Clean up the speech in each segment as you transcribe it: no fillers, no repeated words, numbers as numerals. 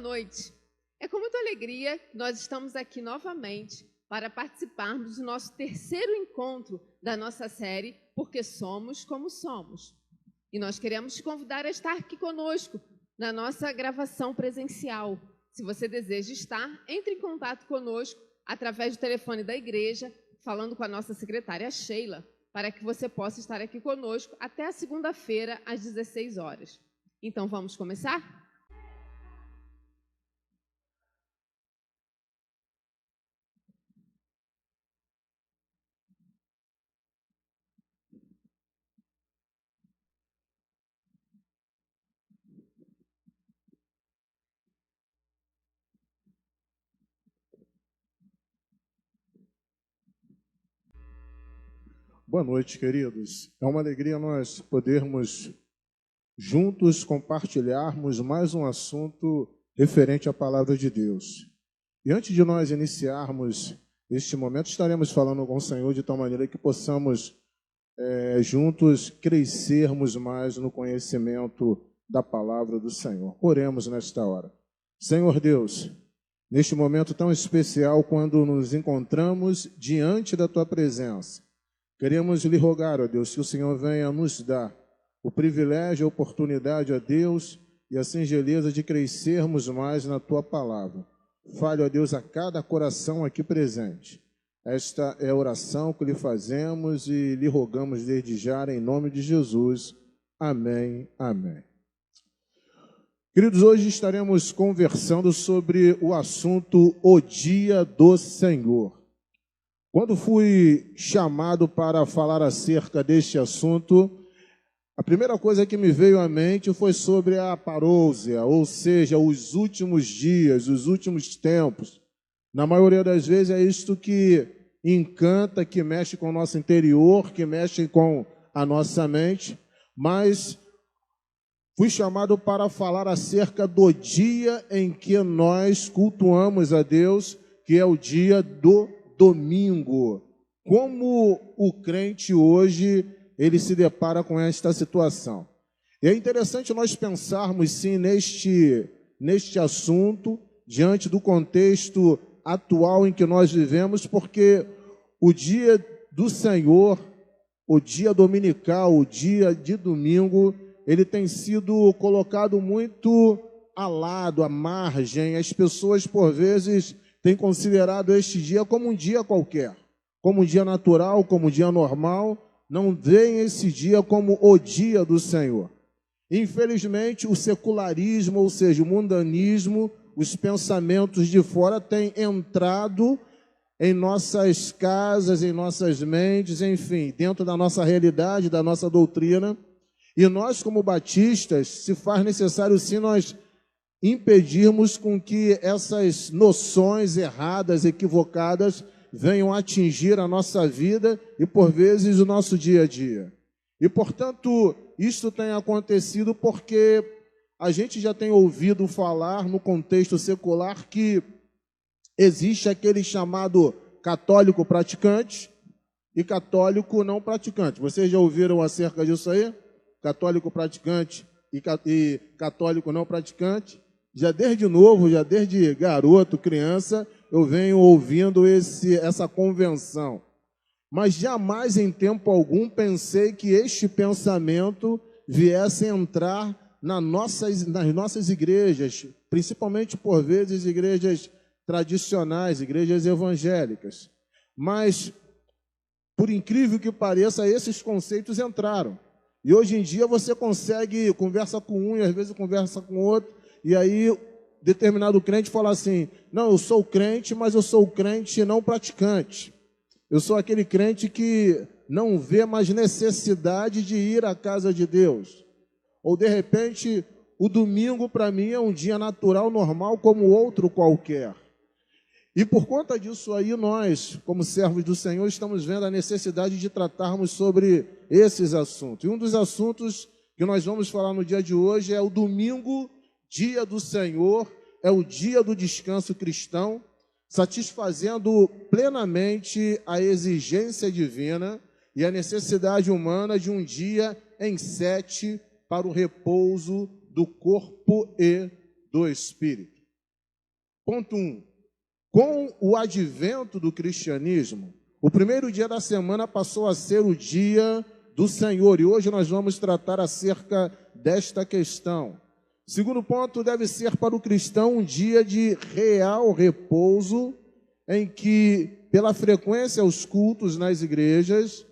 noite. É com muita alegria que nós estamos aqui novamente para participarmos do nosso terceiro encontro da nossa série Porque Somos Como Somos. E nós queremos te convidar a estar aqui conosco na nossa gravação presencial. Se você deseja estar, entre em contato conosco através do telefone da igreja, falando com a nossa secretária Sheila, para que você possa estar aqui conosco até a segunda-feira, às 16 horas. Então, vamos começar? Boa noite, queridos. É uma alegria nós podermos juntos compartilharmos mais um assunto referente à palavra de Deus. E antes de nós iniciarmos este momento, estaremos falando com o Senhor de tal maneira que possamos juntos crescermos mais no conhecimento da palavra do Senhor. Oremos nesta hora. Senhor Deus, neste momento tão especial, quando nos encontramos diante da Tua presença, queremos lhe rogar, ó Deus, que o Senhor venha nos dar o privilégio, a oportunidade, ó Deus, e a singeleza de crescermos mais na Tua palavra. Fale, ó Deus, a cada coração aqui presente. Esta é a oração que lhe fazemos e lhe rogamos desde já, em nome de Jesus. Amém, amém. Queridos, hoje estaremos conversando sobre o assunto O Dia do Senhor. Quando fui chamado para falar acerca deste assunto, a primeira coisa que me veio à mente foi sobre a parousia, ou seja, os últimos dias, os últimos tempos. Na maioria das vezes é isto que encanta, que mexe com o nosso interior, que mexe com a nossa mente, mas fui chamado para falar acerca do dia em que nós cultuamos a Deus, que é o dia do domingo. Como o crente hoje, ele se depara com esta situação. E é interessante nós pensarmos, sim, neste assunto, diante do contexto atual em que nós vivemos, porque o dia do Senhor, o dia dominical, o dia de domingo, ele tem sido colocado muito ao lado, à margem. As pessoas, por vezes, têm considerado este dia como um dia qualquer, como um dia natural, como um dia normal, não veem esse dia como o dia do Senhor. Infelizmente, o secularismo, ou seja, o mundanismo, os pensamentos de fora têm entrado em nossas casas, em nossas mentes, enfim, dentro da nossa realidade, da nossa doutrina. E nós, como batistas, se faz necessário sim nós impedirmos com que essas noções erradas, equivocadas, venham atingir a nossa vida e, por vezes, o nosso dia a dia. E, portanto, isto tem acontecido porque a gente já tem ouvido falar no contexto secular que existe aquele chamado católico praticante e católico não praticante. Vocês já ouviram acerca disso aí? Católico praticante e católico não praticante. Já desde novo, já desde garoto, criança, eu venho ouvindo essa convenção. Mas jamais em tempo algum pensei que este pensamento viesse entrar nas nossas igrejas, principalmente por vezes igrejas tradicionais, igrejas evangélicas. Mas, por incrível que pareça, esses conceitos entraram. E hoje em dia você consegue, conversa com um e às vezes conversa com outro, e aí determinado crente fala assim, não, eu sou crente, mas eu sou crente não praticante. Eu sou aquele crente que não vê mais necessidade de ir à casa de Deus. Ou de repente, o domingo para mim é um dia natural, normal, como outro qualquer. E por conta disso aí, nós, como servos do Senhor, estamos vendo a necessidade de tratarmos sobre esses assuntos. E um dos assuntos que nós vamos falar no dia de hoje é o domingo, dia do Senhor, é o dia do descanso cristão, satisfazendo plenamente a exigência divina e a necessidade humana de um dia em 7 para o repouso do corpo e do espírito. Ponto 1. Com o advento do cristianismo, o primeiro dia da semana passou a ser o dia do Senhor. E hoje nós vamos tratar acerca desta questão. Segundo ponto, deve ser para o cristão um dia de real repouso, em que, pela frequência aos cultos nas igrejas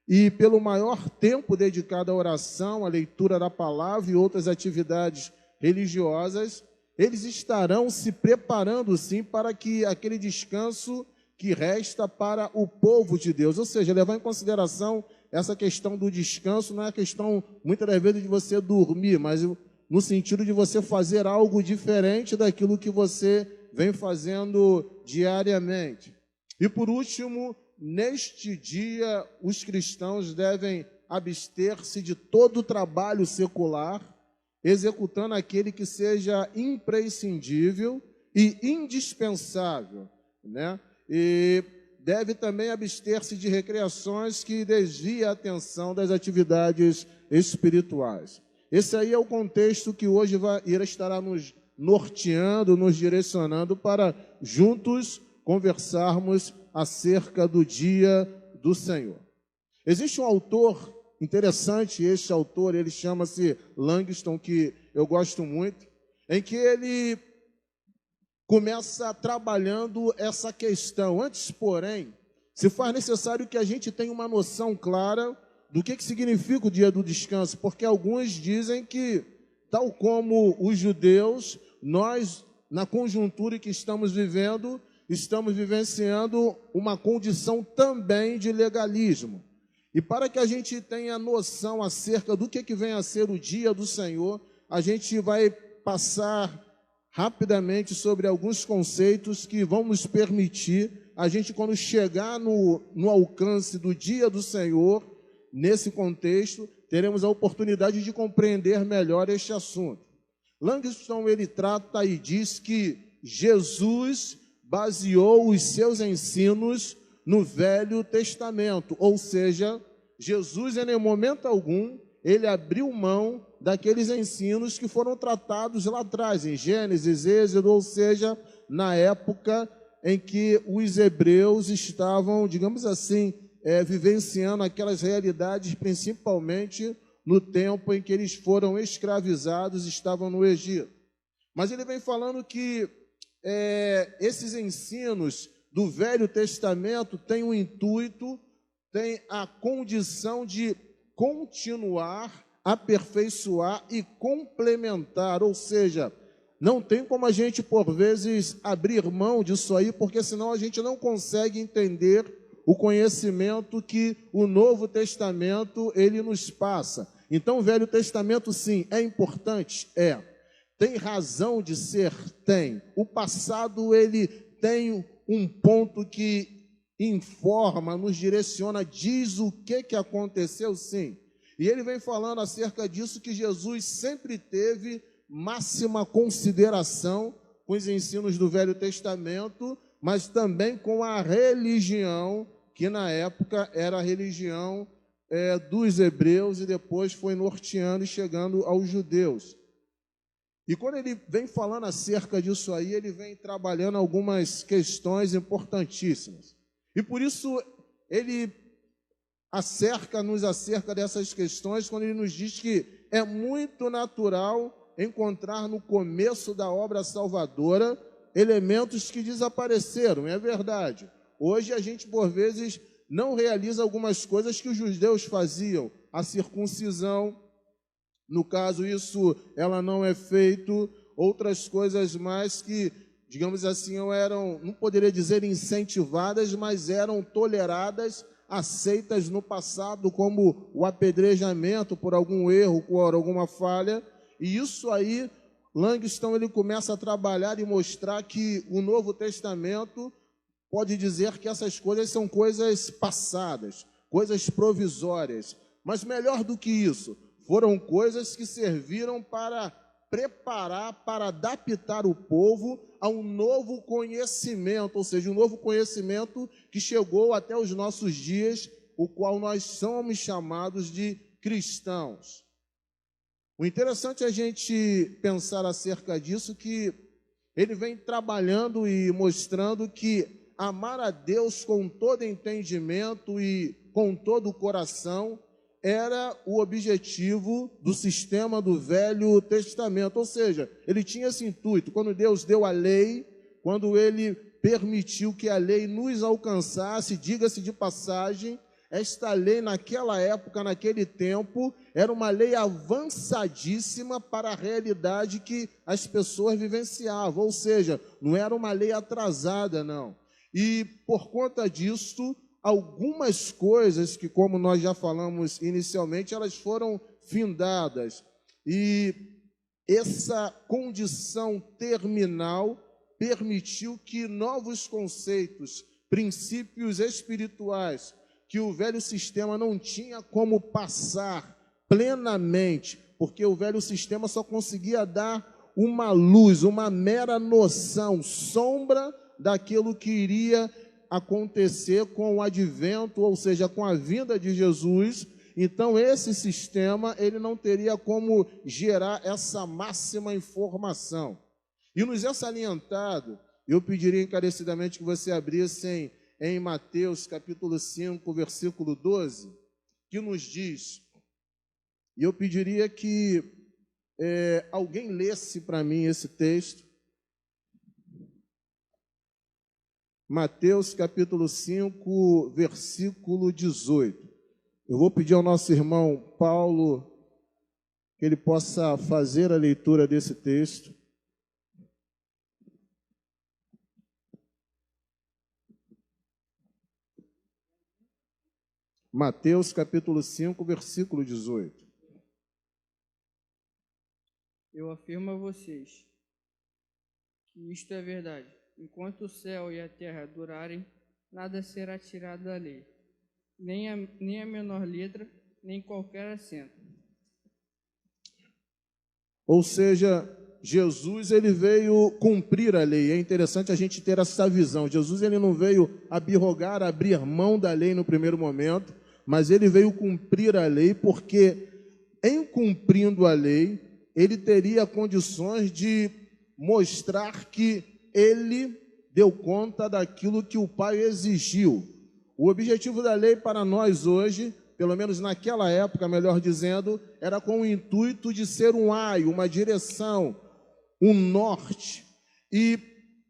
e pelo maior tempo dedicado à oração, à leitura da palavra e outras atividades religiosas, eles estarão se preparando, sim, para que aquele descanso que resta para o povo de Deus. Ou seja, levar em consideração essa questão do descanso não é a questão, muitas das vezes, de você dormir, mas no sentido de você fazer algo diferente daquilo que você vem fazendo diariamente. E por último, neste dia, os cristãos devem abster-se de todo trabalho secular, executando aquele que seja imprescindível e indispensável, né? E deve também abster-se de recreações que desviem a atenção das atividades espirituais. Esse aí é o contexto que hoje estará nos norteando, nos direcionando para juntos conversarmos acerca do dia do Senhor. Existe um autor interessante, este autor, ele chama-se Langston, que eu gosto muito, em que ele começa trabalhando essa questão. Antes, porém, se faz necessário que a gente tenha uma noção clara do que significa o dia do descanso, porque alguns dizem que, tal como os judeus, nós, na conjuntura em que estamos vivendo, estamos vivenciando uma condição também de legalismo. E para que a gente tenha noção acerca do que vem a ser o dia do Senhor, a gente vai passar rapidamente sobre alguns conceitos que vão nos permitir, a gente, quando chegar no alcance do dia do Senhor, nesse contexto, teremos a oportunidade de compreender melhor este assunto. Langston, ele trata e diz que Jesus baseou os seus ensinos no Velho Testamento, ou seja, Jesus, em momento algum, ele abriu mão daqueles ensinos que foram tratados lá atrás, em Gênesis, Êxodo, ou seja, na época em que os hebreus estavam, digamos assim, vivenciando aquelas realidades, principalmente no tempo em que eles foram escravizados, estavam no Egito. Mas ele vem falando que esses ensinos do Velho Testamento têm um intuito, têm a condição de continuar, aperfeiçoar e complementar, ou seja, não tem como a gente, por vezes, abrir mão disso aí, porque senão a gente não consegue entender o conhecimento que o Novo Testamento, ele nos passa. Então, o Velho Testamento, sim, é importante? É. Tem razão de ser? Tem. O passado, ele tem um ponto que informa, nos direciona, diz o que aconteceu? Sim. E ele vem falando acerca disso, que Jesus sempre teve máxima consideração com os ensinos do Velho Testamento, mas também com a religião, que na época era a religião dos hebreus e depois foi norteando e chegando aos judeus. E quando ele vem falando acerca disso aí, ele vem trabalhando algumas questões importantíssimas. E por isso ele nos acerca dessas questões, quando ele nos diz que é muito natural encontrar no começo da obra salvadora elementos que desapareceram, é verdade. Hoje a gente, por vezes, não realiza algumas coisas que os judeus faziam. A circuncisão, no caso, isso ela não é feito. Outras coisas mais que, digamos assim, não poderia dizer incentivadas, mas eram toleradas, aceitas no passado, como o apedrejamento por algum erro, por alguma falha. E isso aí, Langston, ele começa a trabalhar e mostrar que o Novo Testamento pode dizer que essas coisas são coisas passadas, coisas provisórias. Mas melhor do que isso, foram coisas que serviram para preparar, para adaptar o povo a um novo conhecimento, ou seja, um novo conhecimento que chegou até os nossos dias, o qual nós somos chamados de cristãos. O interessante é a gente pensar acerca disso, que ele vem trabalhando e mostrando que amar a Deus com todo entendimento e com todo o coração era o objetivo do sistema do Velho Testamento. Ou seja, ele tinha esse intuito. Quando Deus deu a lei, quando ele permitiu que a lei nos alcançasse, diga-se de passagem, esta lei naquela época, naquele tempo, era uma lei avançadíssima para a realidade que as pessoas vivenciavam. Ou seja, não era uma lei atrasada, não. E por conta disso, algumas coisas que, como nós já falamos inicialmente, elas foram findadas. E essa condição terminal permitiu que novos conceitos, princípios espirituais, que o velho sistema não tinha como passar plenamente, porque o velho sistema só conseguia dar uma luz, uma mera noção, sombra daquilo que iria acontecer com o advento, ou seja, com a vinda de Jesus. Então esse sistema, ele não teria como gerar essa máxima informação. E nos é salientado, eu pediria encarecidamente que você abrisse em Mateus capítulo 5, versículo 12, que nos diz, e eu pediria que alguém lesse para mim esse texto. Mateus capítulo 5, versículo 18. Eu vou pedir ao nosso irmão Paulo que ele possa fazer a leitura desse texto. Mateus capítulo 5, versículo 18. Eu afirmo a vocês que isto é verdade. Enquanto o céu e a terra durarem, nada será tirado da lei, nem a menor letra, nem qualquer acento. Ou seja, Jesus ele veio cumprir a lei. É interessante a gente ter essa visão. Jesus ele não veio abrogar, abrir mão da lei no primeiro momento, mas ele veio cumprir a lei, porque em cumprindo a lei, ele teria condições de mostrar que ele deu conta daquilo que o Pai exigiu. O objetivo da lei para nós hoje, pelo menos naquela época, melhor dizendo, era com o intuito de ser um aio, uma direção, um norte. E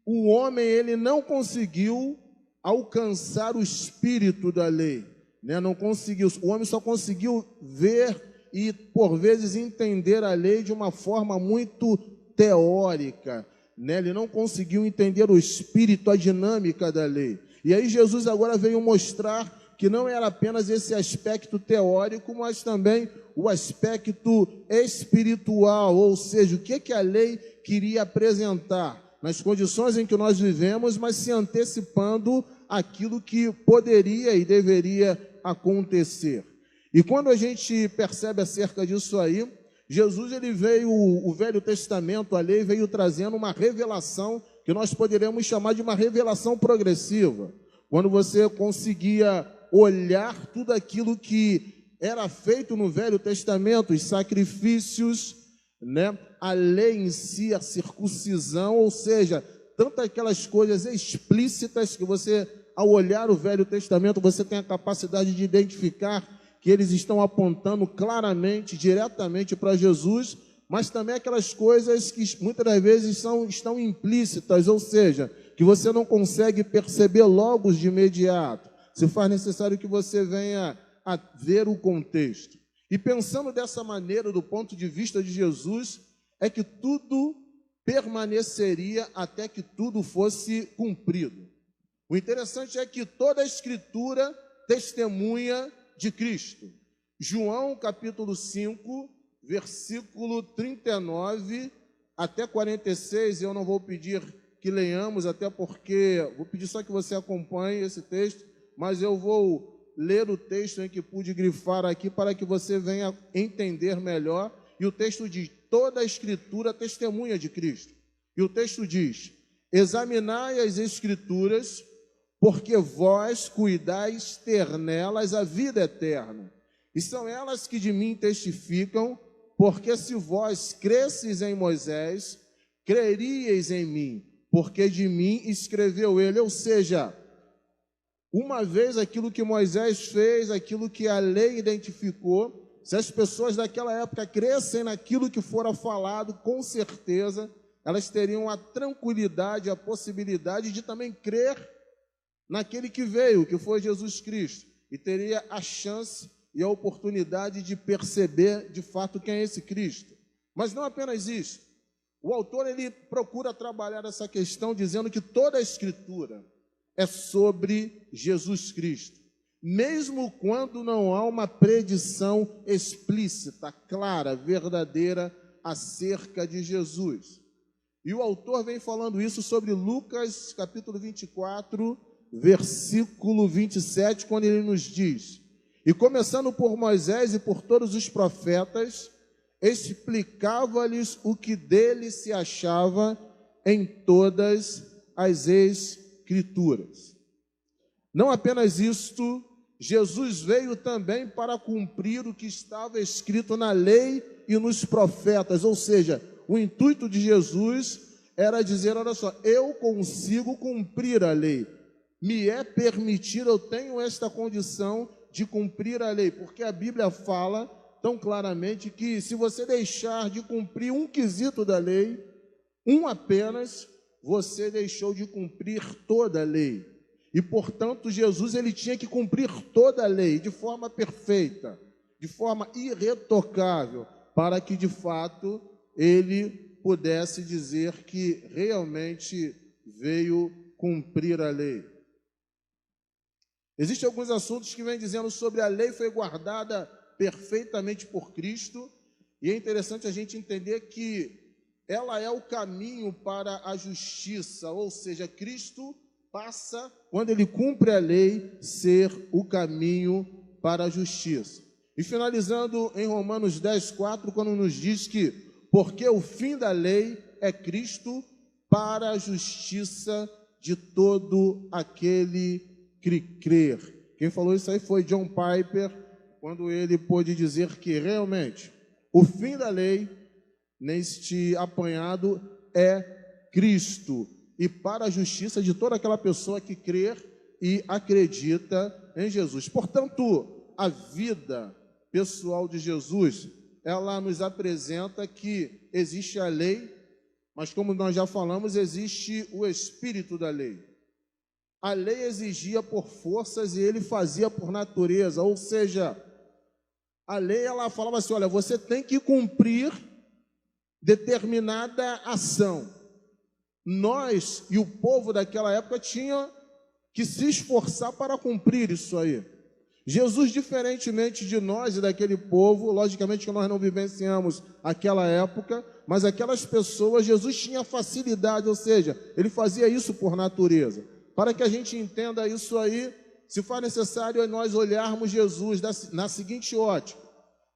o homem, ele não conseguiu alcançar o espírito da lei, né? Não conseguiu. O homem só conseguiu ver e, por vezes, entender a lei de uma forma muito teórica, né? Ele não conseguiu entender o espírito, a dinâmica da lei. E aí Jesus agora veio mostrar que não era apenas esse aspecto teórico, mas também o aspecto espiritual, ou seja, o que a lei queria apresentar nas condições em que nós vivemos, mas se antecipando aquilo que poderia e deveria acontecer. E quando a gente percebe acerca disso aí, Jesus ele veio, o Velho Testamento, a lei veio trazendo uma revelação que nós poderíamos chamar de uma revelação progressiva. Quando você conseguia olhar tudo aquilo que era feito no Velho Testamento, os sacrifícios, né? A lei em si, a circuncisão, ou seja, tantas aquelas coisas explícitas que você, ao olhar o Velho Testamento, você tem a capacidade de identificar que eles estão apontando claramente, diretamente para Jesus, mas também aquelas coisas que muitas das vezes estão implícitas, ou seja, que você não consegue perceber logo de imediato. Se faz necessário que você venha a ver o contexto. E pensando dessa maneira, do ponto de vista de Jesus, é que tudo permaneceria até que tudo fosse cumprido. O interessante é que toda a Escritura testemunha de Cristo. João capítulo 5, versículo 39 até 46, eu não vou pedir que leiamos, até porque, vou pedir só que você acompanhe esse texto, mas eu vou ler o texto em que pude grifar aqui para que você venha entender melhor. E o texto diz: toda a Escritura testemunha de Cristo. E o texto diz: examinai as Escrituras, porque vós cuidais ter nelas a vida eterna. E são elas que de mim testificam, porque se vós cresces em Moisés, creríeis em mim, porque de mim escreveu ele. Ou seja, uma vez aquilo que Moisés fez, aquilo que a lei identificou, se as pessoas daquela época crescem naquilo que fora falado, com certeza, elas teriam a tranquilidade, a possibilidade de também crer naquele que veio, que foi Jesus Cristo, e teria a chance e a oportunidade de perceber de fato quem é esse Cristo. Mas não apenas isso. O autor ele procura trabalhar essa questão dizendo que toda a Escritura é sobre Jesus Cristo, mesmo quando não há uma predição explícita, clara, verdadeira acerca de Jesus. E o autor vem falando isso sobre Lucas, capítulo 24, versículo 27, quando ele nos diz: e começando por Moisés e por todos os profetas, explicava-lhes o que dele se achava em todas as Escrituras. Não apenas isto, Jesus veio também para cumprir o que estava escrito na lei e nos profetas, ou seja, o intuito de Jesus era dizer, olha só, eu consigo cumprir a lei, me é permitido, eu tenho esta condição de cumprir a lei, porque a Bíblia fala tão claramente que se você deixar de cumprir um quesito da lei, um apenas, você deixou de cumprir toda a lei. E, portanto, Jesus ele tinha que cumprir toda a lei de forma perfeita, de forma irretocável, para que, de fato, ele pudesse dizer que realmente veio cumprir a lei. Existem alguns assuntos que vêm dizendo sobre a lei foi guardada perfeitamente por Cristo, e é interessante a gente entender que ela é o caminho para a justiça, ou seja, Cristo passa, quando ele cumpre a lei, ser o caminho para a justiça. E finalizando em Romanos 10:4, quando nos diz que, porque o fim da lei é Cristo para a justiça de todo aquele que crer. Quem falou isso aí foi John Piper, quando ele pôde dizer que realmente o fim da lei, neste apanhado, é Cristo, e para a justiça de toda aquela pessoa que crer e acredita em Jesus. Portanto, a vida pessoal de Jesus, ela nos apresenta que existe a lei, mas como nós já falamos, existe o espírito da lei. A lei exigia por forças e ele fazia por natureza, ou seja, a lei ela falava assim, olha, você tem que cumprir determinada ação. Nós e o povo daquela época tinham que se esforçar para cumprir isso aí. Jesus, diferentemente de nós e daquele povo, logicamente que nós não vivenciamos aquela época, mas aquelas pessoas, Jesus tinha facilidade, ou seja, ele fazia isso por natureza. Para que a gente entenda isso aí, se for necessário nós olharmos Jesus na seguinte ótica.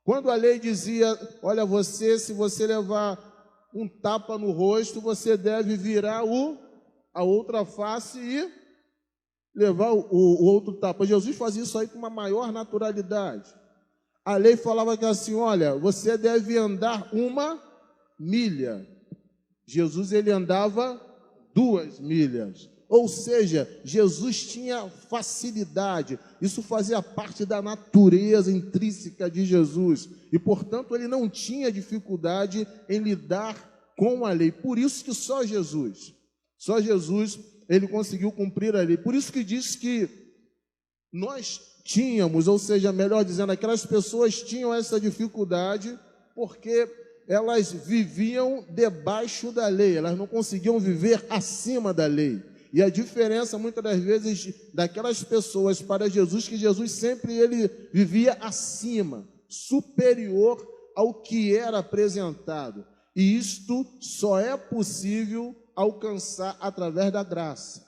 Quando a lei dizia, olha, se você levar um tapa no rosto, você deve virar a outra face e levar o outro tapa. Jesus fazia isso aí com uma maior naturalidade. A lei falava que assim, olha, você deve andar 1 milha. Jesus, ele andava 2 milhas. Ou seja, Jesus tinha facilidade, isso fazia parte da natureza intrínseca de Jesus, e portanto ele não tinha dificuldade em lidar com a lei, por isso que só Jesus, ele conseguiu cumprir a lei, por isso que diz que nós tínhamos, ou seja, melhor dizendo, aquelas pessoas tinham essa dificuldade, porque elas viviam debaixo da lei, elas não conseguiam viver acima da lei. E a diferença, muitas das vezes, daquelas pessoas para Jesus, que Jesus sempre ele vivia acima, superior ao que era apresentado. E isto só é possível alcançar através da graça.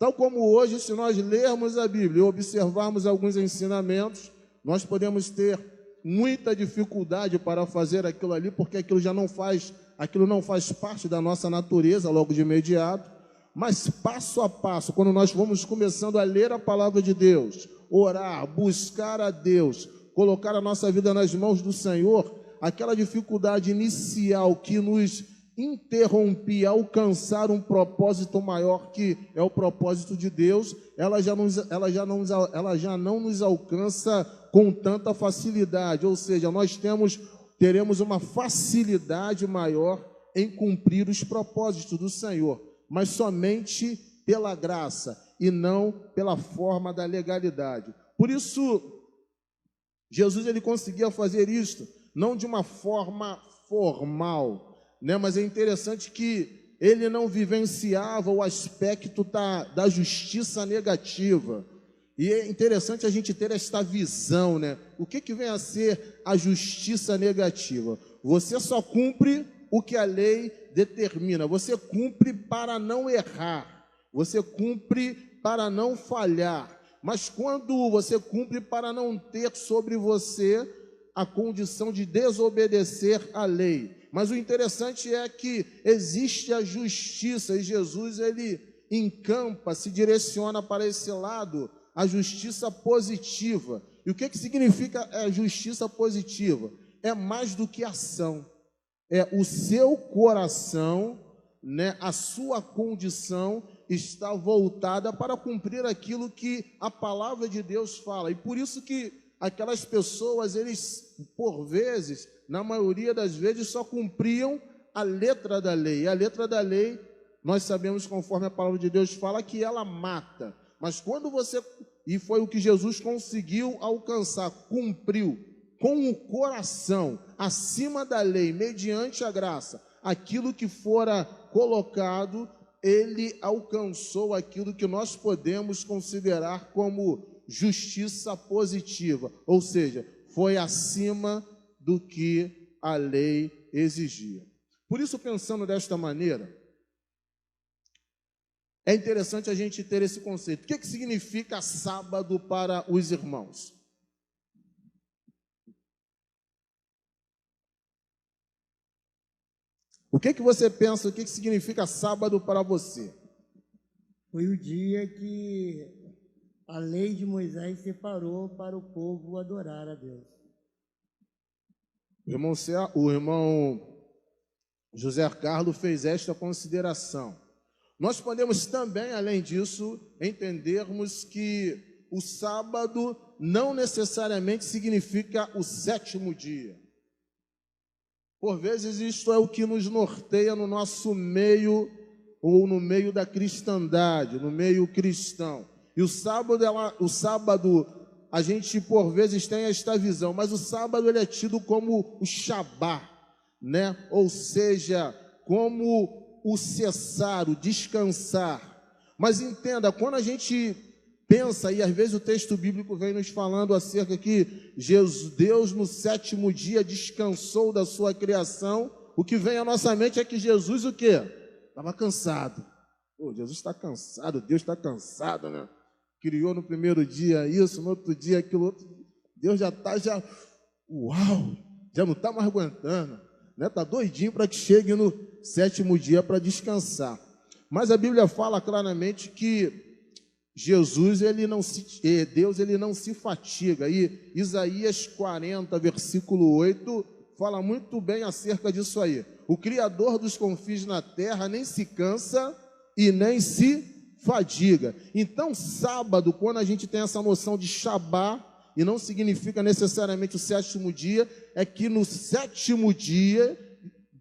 Tal como hoje, se nós lermos a Bíblia e observarmos alguns ensinamentos, nós podemos ter muita dificuldade para fazer aquilo ali, porque aquilo não faz parte da nossa natureza logo de imediato. Mas passo a passo, quando nós vamos começando a ler a palavra de Deus, orar, buscar a Deus, colocar a nossa vida nas mãos do Senhor, aquela dificuldade inicial que nos interromper, alcançar um propósito maior, que é o propósito de Deus, ela já não nos alcança com tanta facilidade. Ou seja, nós teremos uma facilidade maior em cumprir os propósitos do Senhor, mas somente pela graça e não pela forma da legalidade. Por isso, Jesus ele conseguia fazer isto, não de uma forma formal, né? Mas é interessante que ele não vivenciava o aspecto da justiça negativa. E é interessante a gente ter esta visão, né? O que vem a ser a justiça negativa? Você só cumpre o que a lei determina. Você cumpre para não errar. Você cumpre para não falhar. Mas quando você cumpre para não ter sobre você a condição de desobedecer à lei. Mas o interessante é que existe a justiça, e Jesus ele encampa, se direciona para esse lado, a justiça positiva. E o que significa a justiça positiva? É mais do que ação. É o seu coração, né, a sua condição está voltada para cumprir aquilo que a palavra de Deus fala. E por isso que aquelas pessoas, eles, por vezes, na maioria das vezes, só cumpriam a letra da lei. E a letra da lei, nós sabemos, conforme a palavra de Deus fala, que ela mata. Mas quando você, e foi o que Jesus conseguiu alcançar, cumpriu com o coração, acima da lei, mediante a graça, aquilo que fora colocado, ele alcançou aquilo que nós podemos considerar como justiça positiva, ou seja, foi acima do que a lei exigia. Por isso, pensando desta maneira, é interessante a gente ter esse conceito. O que significa sábado para os irmãos? O que você pensa, o que significa sábado para você? Foi o dia que a lei de Moisés separou para o povo adorar a Deus. O irmão José Carlos fez esta consideração. Nós podemos também, além disso, entendermos que o sábado não necessariamente significa o sétimo dia. Por vezes isto é o que nos norteia no nosso meio, ou no meio da cristandade, no meio cristão. E o sábado, a gente por vezes tem esta visão, mas o sábado ele é tido como o Shabá, né? Ou seja, como o cessar, o descansar. Mas entenda, quando a gente pensa, e às vezes o texto bíblico vem nos falando acerca que Deus no sétimo dia descansou da sua criação, o que vem à nossa mente é que Jesus o quê? Estava cansado. Jesus está cansado, Deus está cansado, né? Criou no primeiro dia isso, no outro dia aquilo outro. Deus já não está mais aguentando, né? Está doidinho para que chegue no sétimo dia para descansar. Mas a Bíblia fala claramente que Deus ele não se fatiga. E Isaías 40, versículo 8, fala muito bem acerca disso aí. O Criador dos confins na terra nem se cansa e nem se fadiga. Então, sábado, quando a gente tem essa noção de Shabá, e não significa necessariamente o sétimo dia, é que no sétimo dia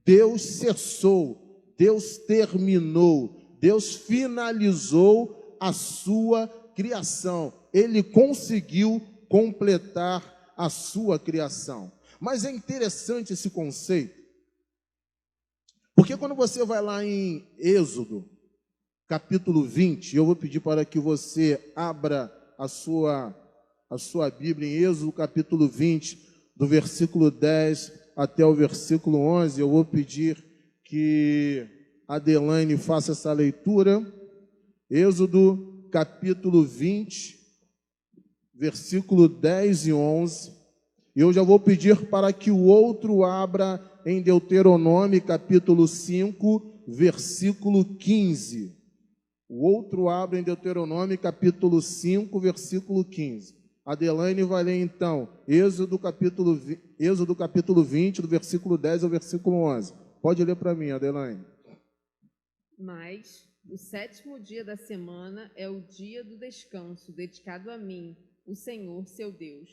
Deus cessou, Deus terminou, Deus finalizou a sua criação. Ele conseguiu completar a sua criação. Mas é interessante esse conceito, porque quando você vai lá em Êxodo, capítulo 20, eu vou pedir para que você abra a sua Bíblia em Êxodo, capítulo 20, do versículo 10 até o versículo 11, eu vou pedir que a Adelaine faça essa leitura. Êxodo, capítulo 20, versículo 10 e 11. E eu já vou pedir para que o outro abra em Deuteronômio, capítulo 5, versículo 15. O outro abre em Deuteronômio, capítulo 5, versículo 15. Adelaine vai ler, então, Êxodo capítulo 20, do versículo 10 ao versículo 11. Pode ler para mim, Adelaine. Mas o 7º dia da semana é o dia do descanso, dedicado a mim, o Senhor, seu Deus.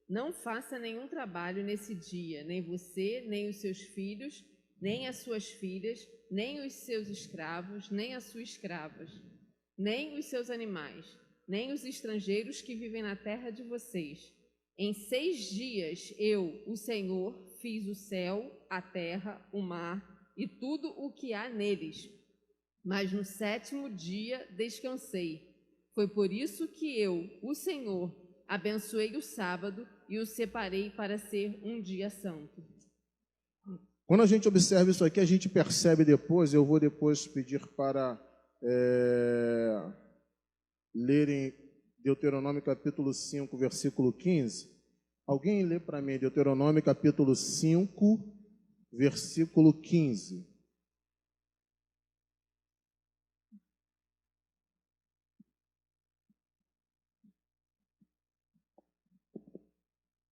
Não faça nenhum trabalho nesse dia, nem você, nem os seus filhos, nem as suas filhas, nem os seus escravos, nem as suas escravas, nem os seus animais, nem os estrangeiros que vivem na terra de vocês. Em 6 dias eu, o Senhor, fiz o céu, a terra, o mar e tudo o que há neles. Mas no 7º dia descansei. Foi por isso que eu, o Senhor, abençoei o sábado e o separei para ser um dia santo. Quando a gente observa isso aqui, a gente percebe depois, eu vou depois pedir para lerem Deuteronômio capítulo 5, versículo 15. Alguém lê para mim Deuteronômio capítulo 5, versículo 15.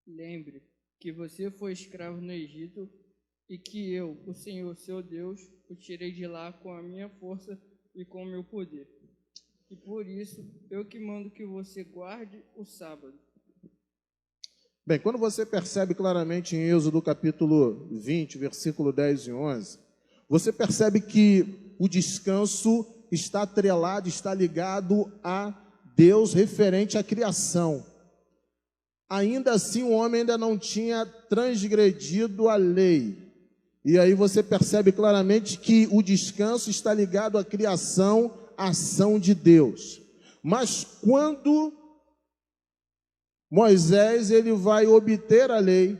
Lembre que você foi escravo no Egito e que eu, o Senhor, seu Deus, o tirei de lá com a minha força e com o meu poder. E por isso, eu que mando que você guarde o sábado. Bem, quando você percebe claramente em Êxodo capítulo 20, versículo 10 e 11, você percebe que o descanso está atrelado, está ligado a Deus referente à criação. Ainda assim, o homem ainda não tinha transgredido a lei. E aí você percebe claramente que o descanso está ligado à criação, à ação de Deus. Mas quando Moisés ele vai obter a lei,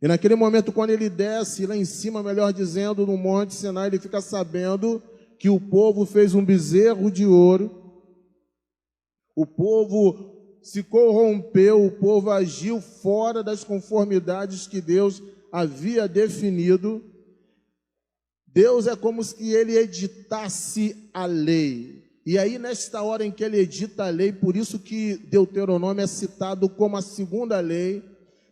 e naquele momento quando ele desce lá em cima, melhor dizendo, no Monte Sinai, ele fica sabendo que o povo fez um bezerro de ouro, o povo se corrompeu, o povo agiu fora das conformidades que Deus havia definido. Deus é como se ele editasse a lei. E aí, nesta hora em que ele edita a lei, por isso que Deuteronômio é citado como a segunda lei,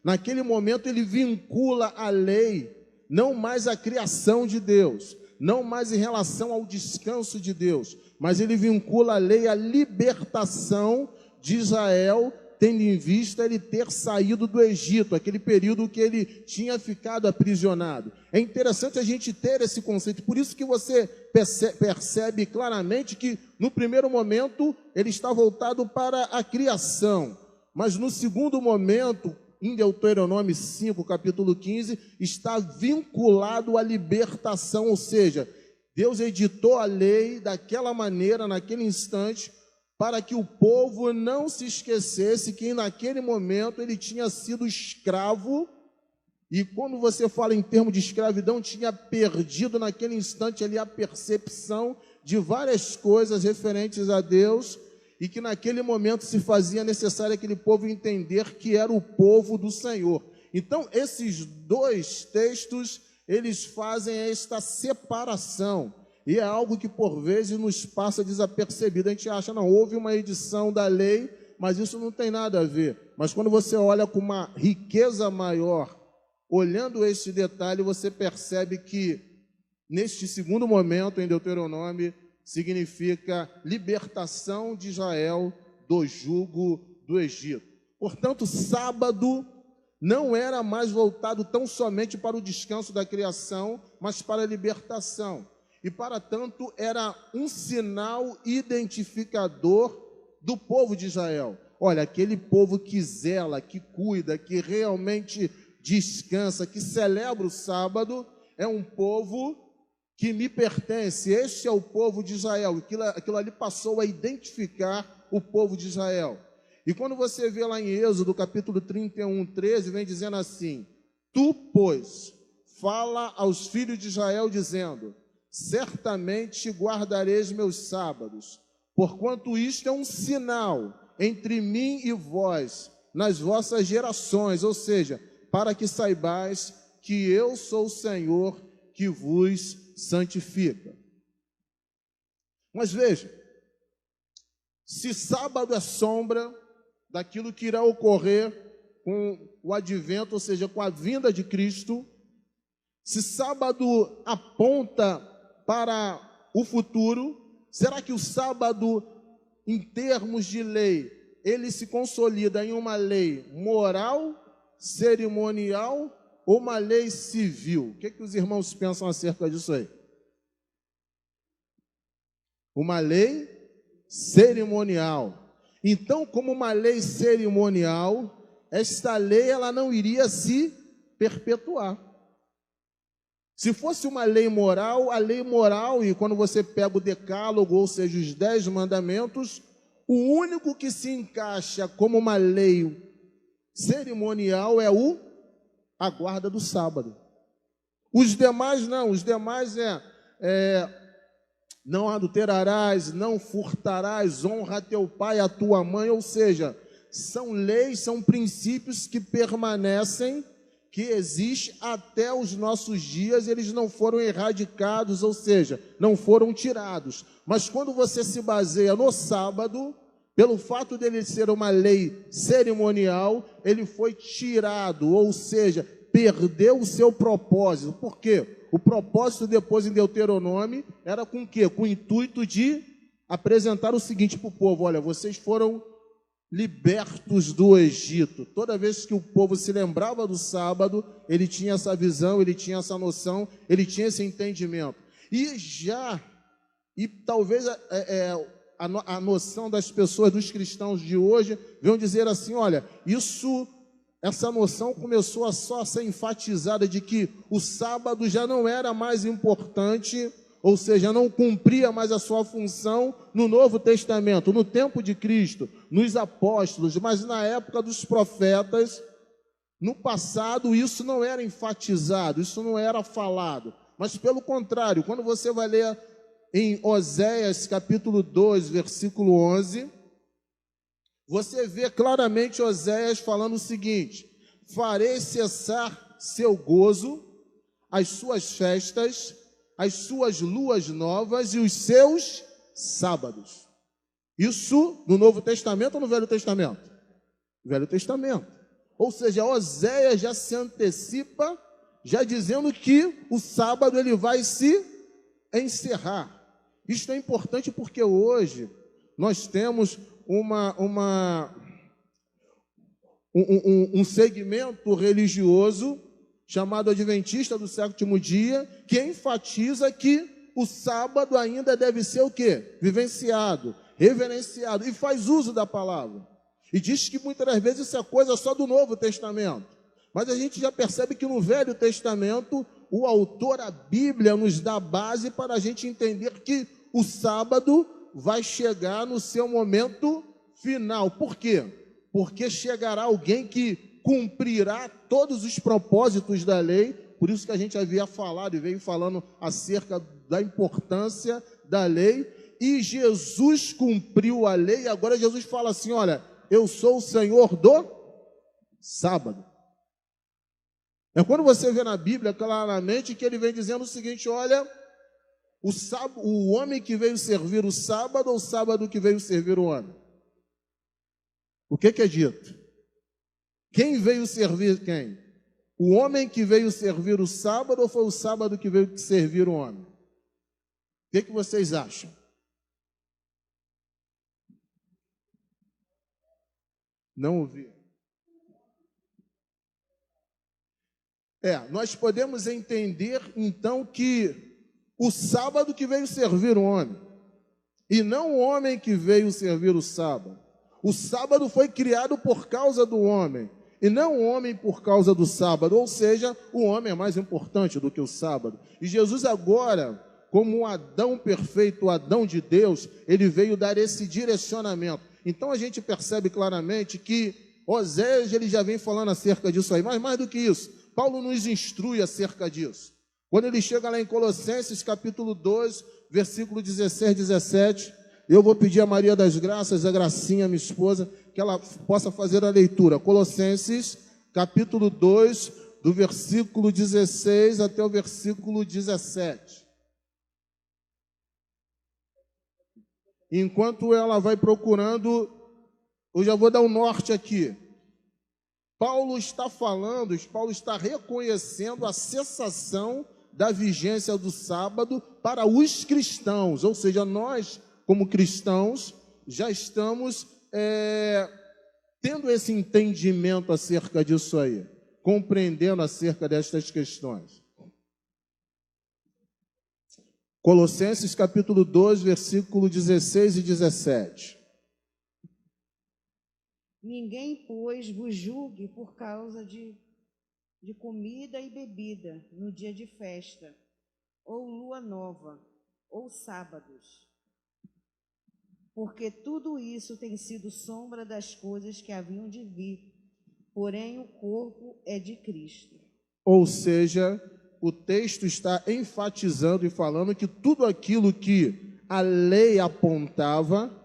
naquele momento ele vincula a lei, não mais à criação de Deus, não mais em relação ao descanso de Deus, mas ele vincula a lei à libertação de Israel, tendo em vista ele ter saído do Egito, aquele período que ele tinha ficado aprisionado. É interessante a gente ter esse conceito, por isso que você percebe claramente que no primeiro momento ele está voltado para a criação, mas no segundo momento, em Deuteronômio 5, capítulo 15, está vinculado à libertação, ou seja, Deus editou a lei daquela maneira, naquele instante, para que o povo não se esquecesse que naquele momento ele tinha sido escravo, e quando você fala em termos de escravidão, tinha perdido naquele instante ali a percepção de várias coisas referentes a Deus, e que naquele momento se fazia necessário aquele povo entender que era o povo do Senhor. Então, esses dois textos, eles fazem esta separação, e é algo que por vezes nos passa desapercebido. A gente acha, não, houve uma edição da lei, mas isso não tem nada a ver. Mas quando você olha com uma riqueza maior, olhando este detalhe, você percebe que neste segundo momento em Deuteronômio significa libertação de Israel do jugo do Egito. Portanto, sábado não era mais voltado tão somente para o descanso da criação, mas para a libertação. E, para tanto, era um sinal identificador do povo de Israel. Olha, aquele povo que zela, que cuida, que realmente descansa, que celebra o sábado, é um povo que me pertence. Este é o povo de Israel. Aquilo ali passou a identificar o povo de Israel. E quando você vê lá em Êxodo, capítulo 31, 13, vem dizendo assim: Tu, pois, fala aos filhos de Israel, dizendo: certamente guardareis meus sábados, porquanto isto é um sinal entre mim e vós, nas vossas gerações, ou seja, para que saibais que eu sou o Senhor que vos santifica. Mas veja, se sábado é sombra daquilo que irá ocorrer com o advento, ou seja, com a vinda de Cristo, Se sábado aponta para o futuro, será que o sábado, em termos de lei, ele se consolida em uma lei moral, cerimonial ou uma lei civil? O que que os irmãos pensam acerca disso aí? Uma lei cerimonial. Então, como uma lei cerimonial, esta lei ela não iria se perpetuar. Se fosse uma lei moral, a lei moral, e quando você pega o decálogo, ou seja, os 10 mandamentos, o único que se encaixa como uma lei cerimonial é a guarda do sábado. Os demais não, os demais não adulterarás, não furtarás, honra teu pai e a tua mãe, ou seja, são leis, são princípios que permanecem, que existem até os nossos dias, eles não foram erradicados, ou seja, não foram tirados. Mas quando você se baseia no sábado, pelo fato dele ser uma lei cerimonial, ele foi tirado, ou seja, perdeu o seu propósito. Por quê? O propósito depois em Deuteronômio era com o quê? Com o intuito de apresentar o seguinte para o povo: olha, vocês foram libertos do Egito. Toda vez que o povo se lembrava do sábado, ele tinha essa visão, ele tinha essa noção, ele tinha esse entendimento. E talvez a noção das pessoas, dos cristãos de hoje, venham dizer assim: olha, essa noção começou a só ser enfatizada de que o sábado já não era mais importante, ou seja, não cumpria mais a sua função no Novo Testamento, no tempo de Cristo, nos apóstolos, mas na época dos profetas, no passado, isso não era enfatizado, isso não era falado. Mas pelo contrário, quando você vai ler em Oséias capítulo 2, versículo 11, você vê claramente Oséias falando o seguinte: farei cessar seu gozo, as suas festas, as suas luas novas e os seus sábados. Isso no Novo Testamento ou no Velho Testamento? Velho Testamento. Ou seja, Oséias já se antecipa, já dizendo que o sábado ele vai se encerrar. Isto é importante porque hoje nós temos um segmento religioso chamado Adventista do Sétimo Dia, que enfatiza que o sábado ainda deve ser o quê? Vivenciado, reverenciado, e faz uso da palavra. E diz que muitas das vezes isso é coisa só do Novo Testamento. Mas a gente já percebe que no Velho Testamento, o autor, a Bíblia, nos dá base para a gente entender que o sábado vai chegar no seu momento final. Por quê? Porque chegará alguém que cumprirá todos os propósitos da lei. Por isso que a gente havia falado e veio falando acerca da importância da lei. E Jesus cumpriu a lei. E agora Jesus fala assim: olha, eu sou o Senhor do sábado. É quando você vê na Bíblia claramente que ele vem dizendo o seguinte: olha, o homem que veio servir o sábado ou o sábado que veio servir o homem? O que é dito? Quem veio servir quem? O homem que veio servir o sábado ou foi o sábado que veio servir o homem? O que vocês acham? Não ouvi. Nós podemos entender então que o sábado que veio servir o homem, e não o homem que veio servir o sábado. O sábado foi criado por causa do homem, e não o homem por causa do sábado, ou seja, o homem é mais importante do que o sábado. E Jesus agora, como um Adão perfeito, o Adão de Deus, ele veio dar esse direcionamento. Então a gente percebe claramente que Oséias ele já vem falando acerca disso aí, mas mais do que isso, Paulo nos instrui acerca disso. Quando ele chega lá em Colossenses capítulo 2, versículo 16, 17, eu vou pedir a Maria das Graças, a Gracinha, minha esposa, que ela possa fazer a leitura. Colossenses capítulo 2, do versículo 16 até o versículo 17. Enquanto ela vai procurando, eu já vou dar um norte aqui. Paulo está reconhecendo a cessação da vigência do sábado para os cristãos, ou seja, nós, como cristãos, já estamos tendo esse entendimento acerca disso aí, compreendendo acerca destas questões. Colossenses capítulo 2, versículo 16 e 17. Ninguém, pois, vos julgue por causa de comida e bebida no dia de festa, ou lua nova, ou sábados, porque tudo isso tem sido sombra das coisas que haviam de vir, porém o corpo é de Cristo. Ou seja, o texto está enfatizando e falando que tudo aquilo que a lei apontava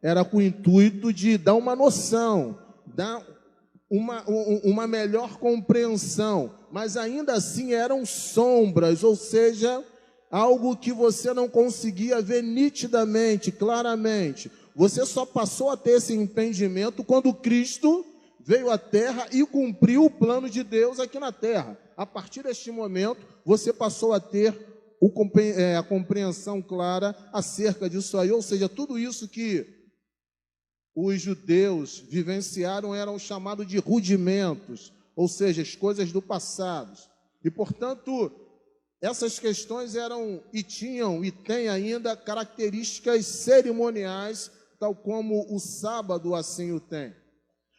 era com o intuito de dar uma noção, dar uma melhor compreensão, mas ainda assim eram sombras, ou seja, algo que você não conseguia ver nitidamente, claramente. Você só passou a ter esse entendimento quando Cristo veio à terra e cumpriu o plano de Deus aqui na terra. A partir deste momento, você passou a ter a compreensão clara acerca disso aí, ou seja, tudo isso que os judeus vivenciaram eram chamados de rudimentos, ou seja, as coisas do passado. E, portanto, essas questões eram e tinham e têm ainda características cerimoniais, tal como o sábado assim o tem.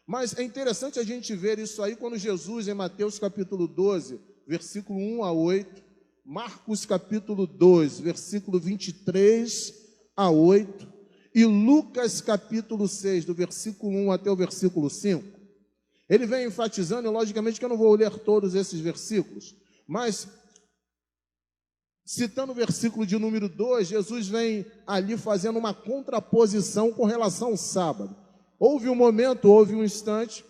Mas é interessante a gente ver isso aí quando Jesus, em Mateus capítulo 12, versículo 1 a 8, Marcos capítulo 2, versículo 23 a 8, e Lucas capítulo 6, do versículo 1 até o versículo 5, ele vem enfatizando, e logicamente que eu não vou ler todos esses versículos, mas citando o versículo de número 2, Jesus vem ali fazendo uma contraposição com relação ao sábado. Houve um instante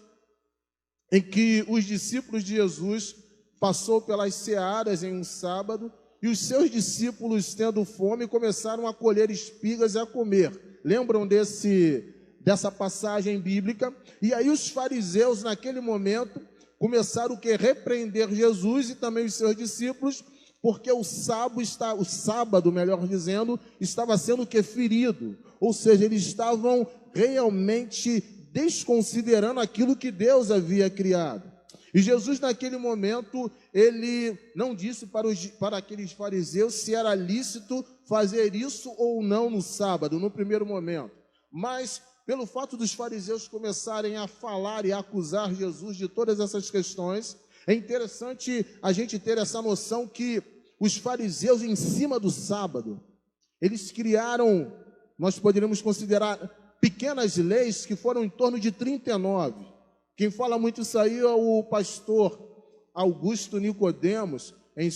em que os discípulos de Jesus passou pelas searas em um sábado, e os seus discípulos, tendo fome, começaram a colher espigas e a comer. Lembram dessa passagem bíblica? E aí os fariseus, naquele momento, começaram o que? Repreender Jesus e também os seus discípulos, porque o sábado, melhor dizendo, estava sendo o que? Ferido. Ou seja, eles estavam realmente desconsiderando aquilo que Deus havia criado. E Jesus, naquele momento, ele não disse para aqueles fariseus se era lícito fazer isso ou não no sábado, no primeiro momento. Mas, pelo fato dos fariseus começarem a falar e a acusar Jesus de todas essas questões, é interessante a gente ter essa noção que os fariseus, em cima do sábado, eles criaram, nós poderíamos considerar, pequenas leis que foram em torno de 39. Quem fala muito isso aí é o pastor Augusto Nicodemos, em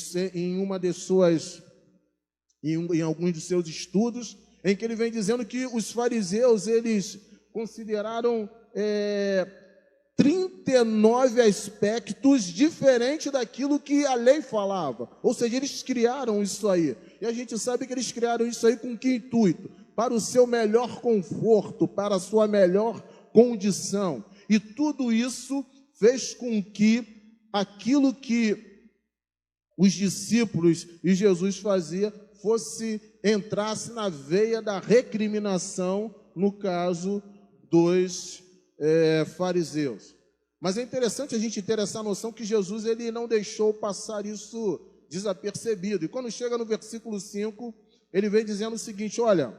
alguns dos seus estudos, em que ele vem dizendo que os fariseus, eles consideraram 39 aspectos diferentes daquilo que a lei falava. Ou seja, eles criaram isso aí. E a gente sabe que eles criaram isso aí com que intuito? Para o seu melhor conforto, para a sua melhor condição. E tudo isso fez com que aquilo que os discípulos e Jesus fazia entrasse na veia da recriminação, no caso dos fariseus. Mas é interessante a gente ter essa noção que Jesus ele não deixou passar isso desapercebido. E quando chega no versículo 5, ele vem dizendo o seguinte: olha,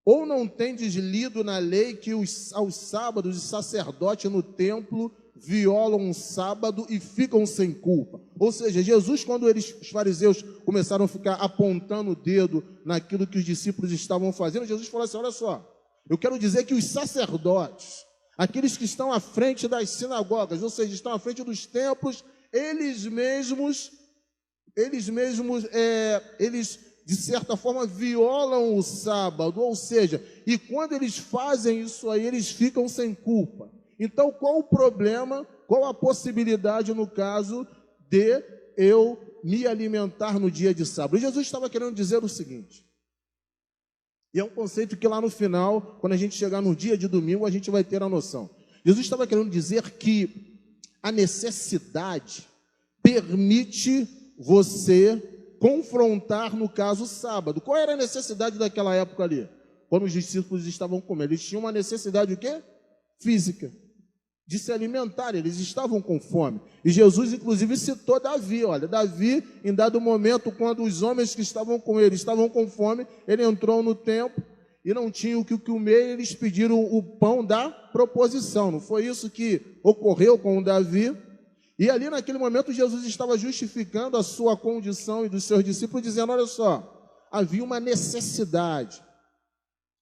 ou não tendes lido na lei que aos sábados os sacerdotes no templo violam o sábado e ficam sem culpa? Ou seja, Jesus, quando os fariseus começaram a ficar apontando o dedo naquilo que os discípulos estavam fazendo, Jesus falou assim: olha só, eu quero dizer que os sacerdotes, aqueles que estão à frente das sinagogas, ou seja, estão à frente dos templos, eles de certa forma violam o sábado, ou seja, e quando eles fazem isso aí, eles ficam sem culpa. Então, qual o problema, qual a possibilidade, no caso, de eu me alimentar no dia de sábado? E Jesus estava querendo dizer o seguinte, e é um conceito que lá no final, quando a gente chegar no dia de domingo, a gente vai ter a noção. Jesus estava querendo dizer que a necessidade permite você confrontar, no caso, o sábado. Qual era a necessidade daquela época ali? Quando os discípulos estavam comendo, eles tinham uma necessidade o quê? Física, de se alimentar, eles estavam com fome. E Jesus, inclusive, citou Davi. Olha, Davi, em dado momento, quando os homens que estavam com ele estavam com fome, ele entrou no templo e não tinha o que comer, eles pediram o pão da proposição. Não foi isso que ocorreu com Davi? E ali, naquele momento, Jesus estava justificando a sua condição e dos seus discípulos, dizendo, olha só, havia uma necessidade.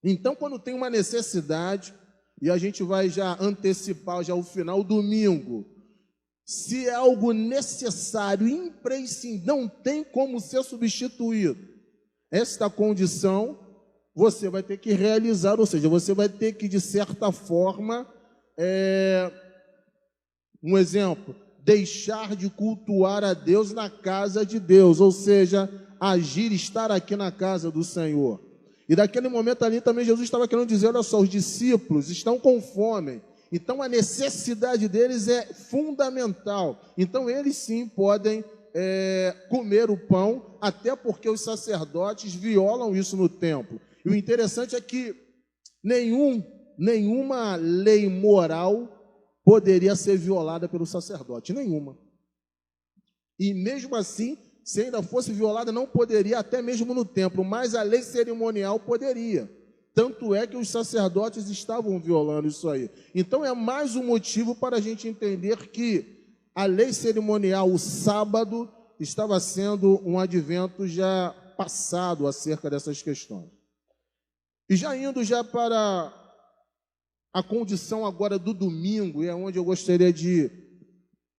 Então, quando tem uma necessidade, e a gente vai já antecipar já o final, domingo, se é algo necessário, imprescindível, não tem como ser substituído, esta condição, você vai ter que realizar, ou seja, você vai ter que, de certa forma, um exemplo, deixar de cultuar a Deus na casa de Deus, ou seja, agir, estar aqui na casa do Senhor. E daquele momento ali também Jesus estava querendo dizer, olha só, os discípulos estão com fome, então a necessidade deles é fundamental. Então eles sim podem comer o pão, até porque os sacerdotes violam isso no templo. E o interessante é que nenhuma lei moral poderia ser violada pelo sacerdote, nenhuma. E mesmo assim, se ainda fosse violada, não poderia, até mesmo no templo, mas a lei cerimonial poderia. Tanto é que os sacerdotes estavam violando isso aí. Então é mais um motivo para a gente entender que a lei cerimonial, o sábado, estava sendo um advento já passado acerca dessas questões. E já indo já para a condição agora do domingo, e é onde eu gostaria de,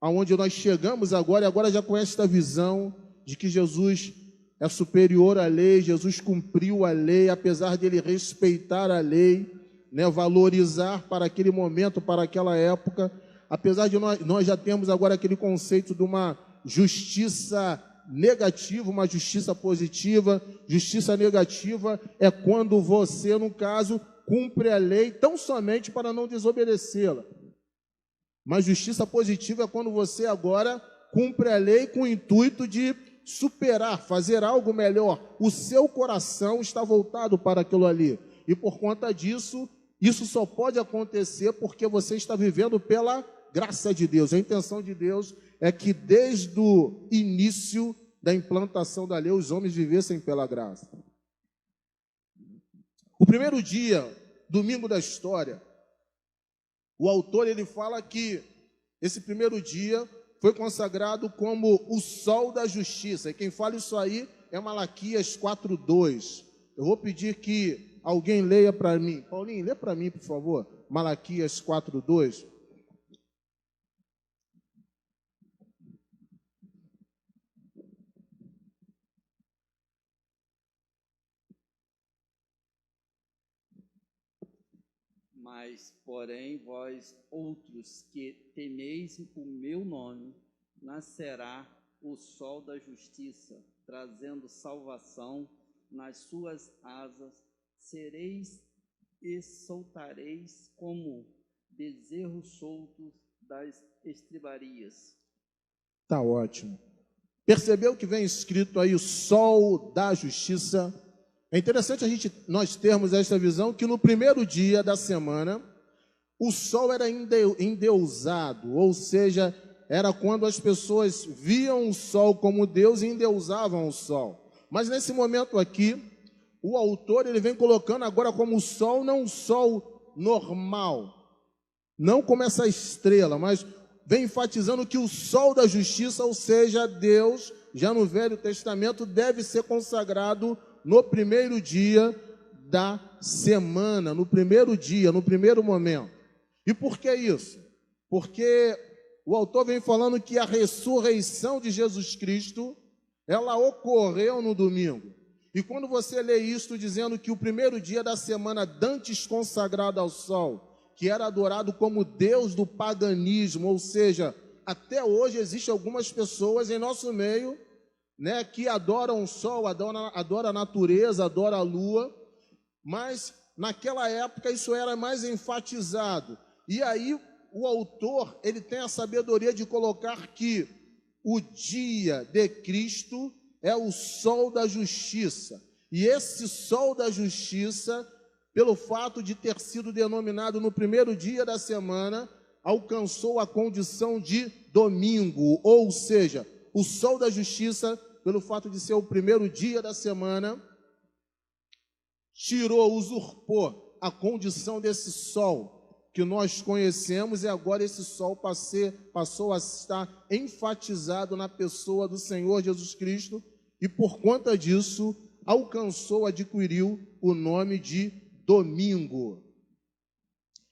aonde nós chegamos agora, e agora já com esta visão de que Jesus é superior à lei, Jesus cumpriu a lei, apesar de ele respeitar a lei, né, valorizar para aquele momento, para aquela época, apesar de nós já temos agora aquele conceito de uma justiça negativa, uma justiça positiva. Justiça negativa é quando você, no caso, cumpre a lei tão somente para não desobedecê-la. Mas justiça positiva é quando você agora cumpre a lei com o intuito de superar, fazer algo melhor. O seu coração está voltado para aquilo ali. E por conta disso, isso só pode acontecer porque você está vivendo pela graça de Deus. A intenção de Deus é que desde o início da implantação da lei, os homens vivessem pela graça. O primeiro dia, domingo da história, o autor ele fala que esse primeiro dia foi consagrado como o sol da justiça. E quem fala isso aí é Malaquias 4:2. Eu vou pedir que alguém leia para mim. Paulinho, lê para mim, por favor. Malaquias 4:2. Mas, porém, vós outros que temeis o meu nome, nascerá o sol da justiça, trazendo salvação nas suas asas, sereis e soltareis como bezerros soltos das estribarias. Tá ótimo. Percebeu que vem escrito aí o sol da justiça? É interessante nós termos esta visão que no primeiro dia da semana, o sol era endeusado, ou seja, era quando as pessoas viam o sol como Deus e endeusavam o sol. Mas nesse momento aqui, o autor ele vem colocando agora como o sol, não o sol normal, não como essa estrela, mas vem enfatizando que o sol da justiça, ou seja, Deus, já no Velho Testamento, deve ser consagrado no primeiro dia da semana, no primeiro dia, no primeiro momento. E por que isso? Porque o autor vem falando que a ressurreição de Jesus Cristo, ela ocorreu no domingo. E quando você lê isto dizendo que o primeiro dia da semana, dantes consagrado ao sol, que era adorado como Deus do paganismo, ou seja, até hoje existem algumas pessoas em nosso meio, né, que adoram o sol, adora a natureza, adora a lua, mas naquela época isso era mais enfatizado. E aí o autor, ele tem a sabedoria de colocar que o dia de Cristo é o sol da justiça. E esse sol da justiça, pelo fato de ter sido denominado no primeiro dia da semana, alcançou a condição de domingo. Ou seja, o sol da justiça, pelo fato de ser o primeiro dia da semana, usurpou a condição desse sol que nós conhecemos, e agora esse sol passou a estar enfatizado na pessoa do Senhor Jesus Cristo, e por conta disso adquiriu o nome de domingo.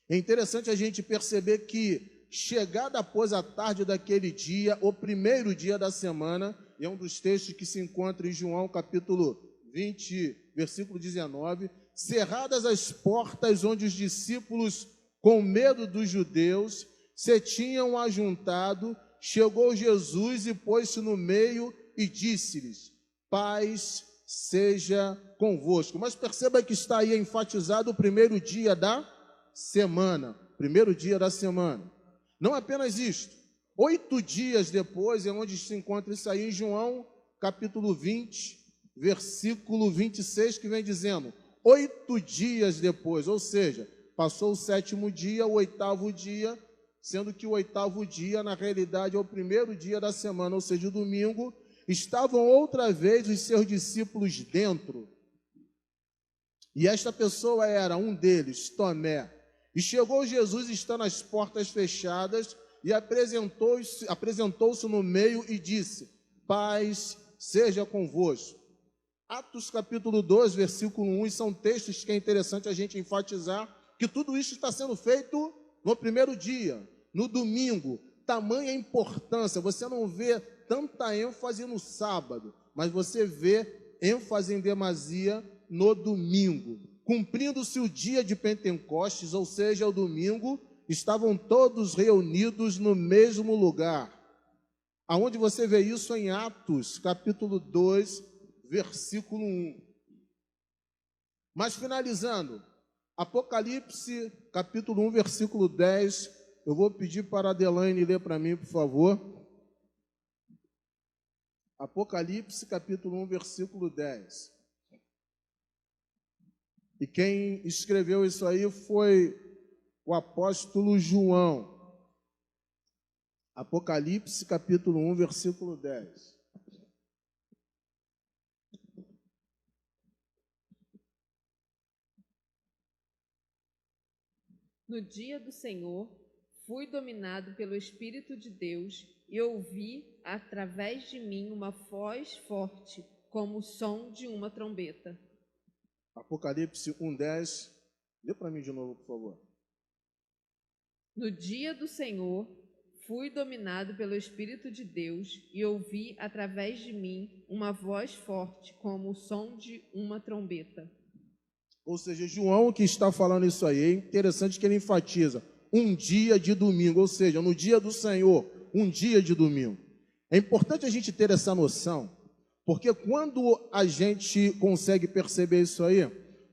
É interessante a gente perceber que, chegada após a tarde daquele dia, o primeiro dia da semana, e é um dos textos que se encontra em João capítulo 20, versículo 19, cerradas as portas onde os discípulos, com medo dos judeus, se tinham ajuntado, chegou Jesus e pôs-se no meio e disse-lhes: paz seja convosco. Mas perceba que está aí enfatizado o primeiro dia da semana. Primeiro dia da semana. Não apenas isto. 8 dias depois, é onde se encontra isso aí em João, capítulo 20, versículo 26, que vem dizendo: 8 dias depois, ou seja, passou o 7º dia, o 8º dia, sendo que o 8º dia, na realidade, é o primeiro dia da semana, ou seja, o domingo. Estavam outra vez os seus discípulos dentro. E esta pessoa era um deles, Tomé. E chegou Jesus, estando as portas fechadas, e apresentou-se no meio e disse: paz seja convosco. Atos capítulo 2, versículo 1, e são textos que é interessante a gente enfatizar que tudo isso está sendo feito no primeiro dia, no domingo. Tamanha importância, você não vê tanta ênfase no sábado, mas você vê ênfase em demasia no domingo. Cumprindo-se o dia de Pentecostes, ou seja, o domingo, estavam todos reunidos no mesmo lugar. Aonde você vê isso? Em Atos, capítulo 2, versículo 1. Mas finalizando, Apocalipse, capítulo 1, versículo 10, eu vou pedir para a Adelaine ler para mim, por favor. Apocalipse, capítulo 1, versículo 10. E quem escreveu isso aí foi o apóstolo João. Apocalipse, capítulo 1, versículo 10. No dia do Senhor, fui dominado pelo Espírito de Deus e ouvi, através de mim, uma voz forte, como o som de uma trombeta. Apocalipse 1:10. Lê para mim de novo, por favor. No dia do Senhor, fui dominado pelo Espírito de Deus e ouvi, através de mim, uma voz forte, como o som de uma trombeta. Ou seja, João que está falando isso aí, é interessante que ele enfatiza um dia de domingo, ou seja, no dia do Senhor, um dia de domingo. É importante a gente ter essa noção, porque quando a gente consegue perceber isso aí,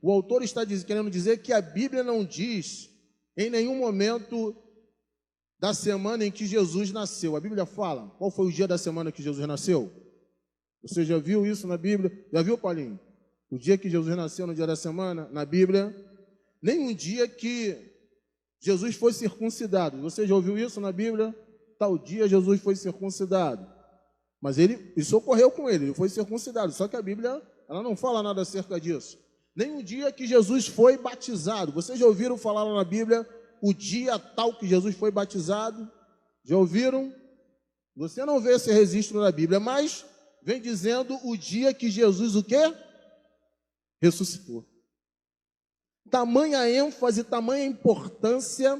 o autor está querendo dizer que a Bíblia não diz em nenhum momento da semana em que Jesus nasceu. A Bíblia fala qual foi o dia da semana que Jesus nasceu. Você já viu isso na Bíblia? Já viu, Paulinho? O dia que Jesus nasceu, no dia da semana, na Bíblia? Nem um dia que Jesus foi circuncidado. Você já ouviu isso na Bíblia? Tal dia Jesus foi circuncidado. Mas isso ocorreu com ele foi circuncidado. Só que a Bíblia, ela não fala nada acerca disso. Nem um dia que Jesus foi batizado. Vocês já ouviram falar lá na Bíblia o dia tal que Jesus foi batizado? Já ouviram? Você não vê esse registro na Bíblia, mas vem dizendo o dia que Jesus o quê? Ressuscitou. Tamanha ênfase, tamanha importância,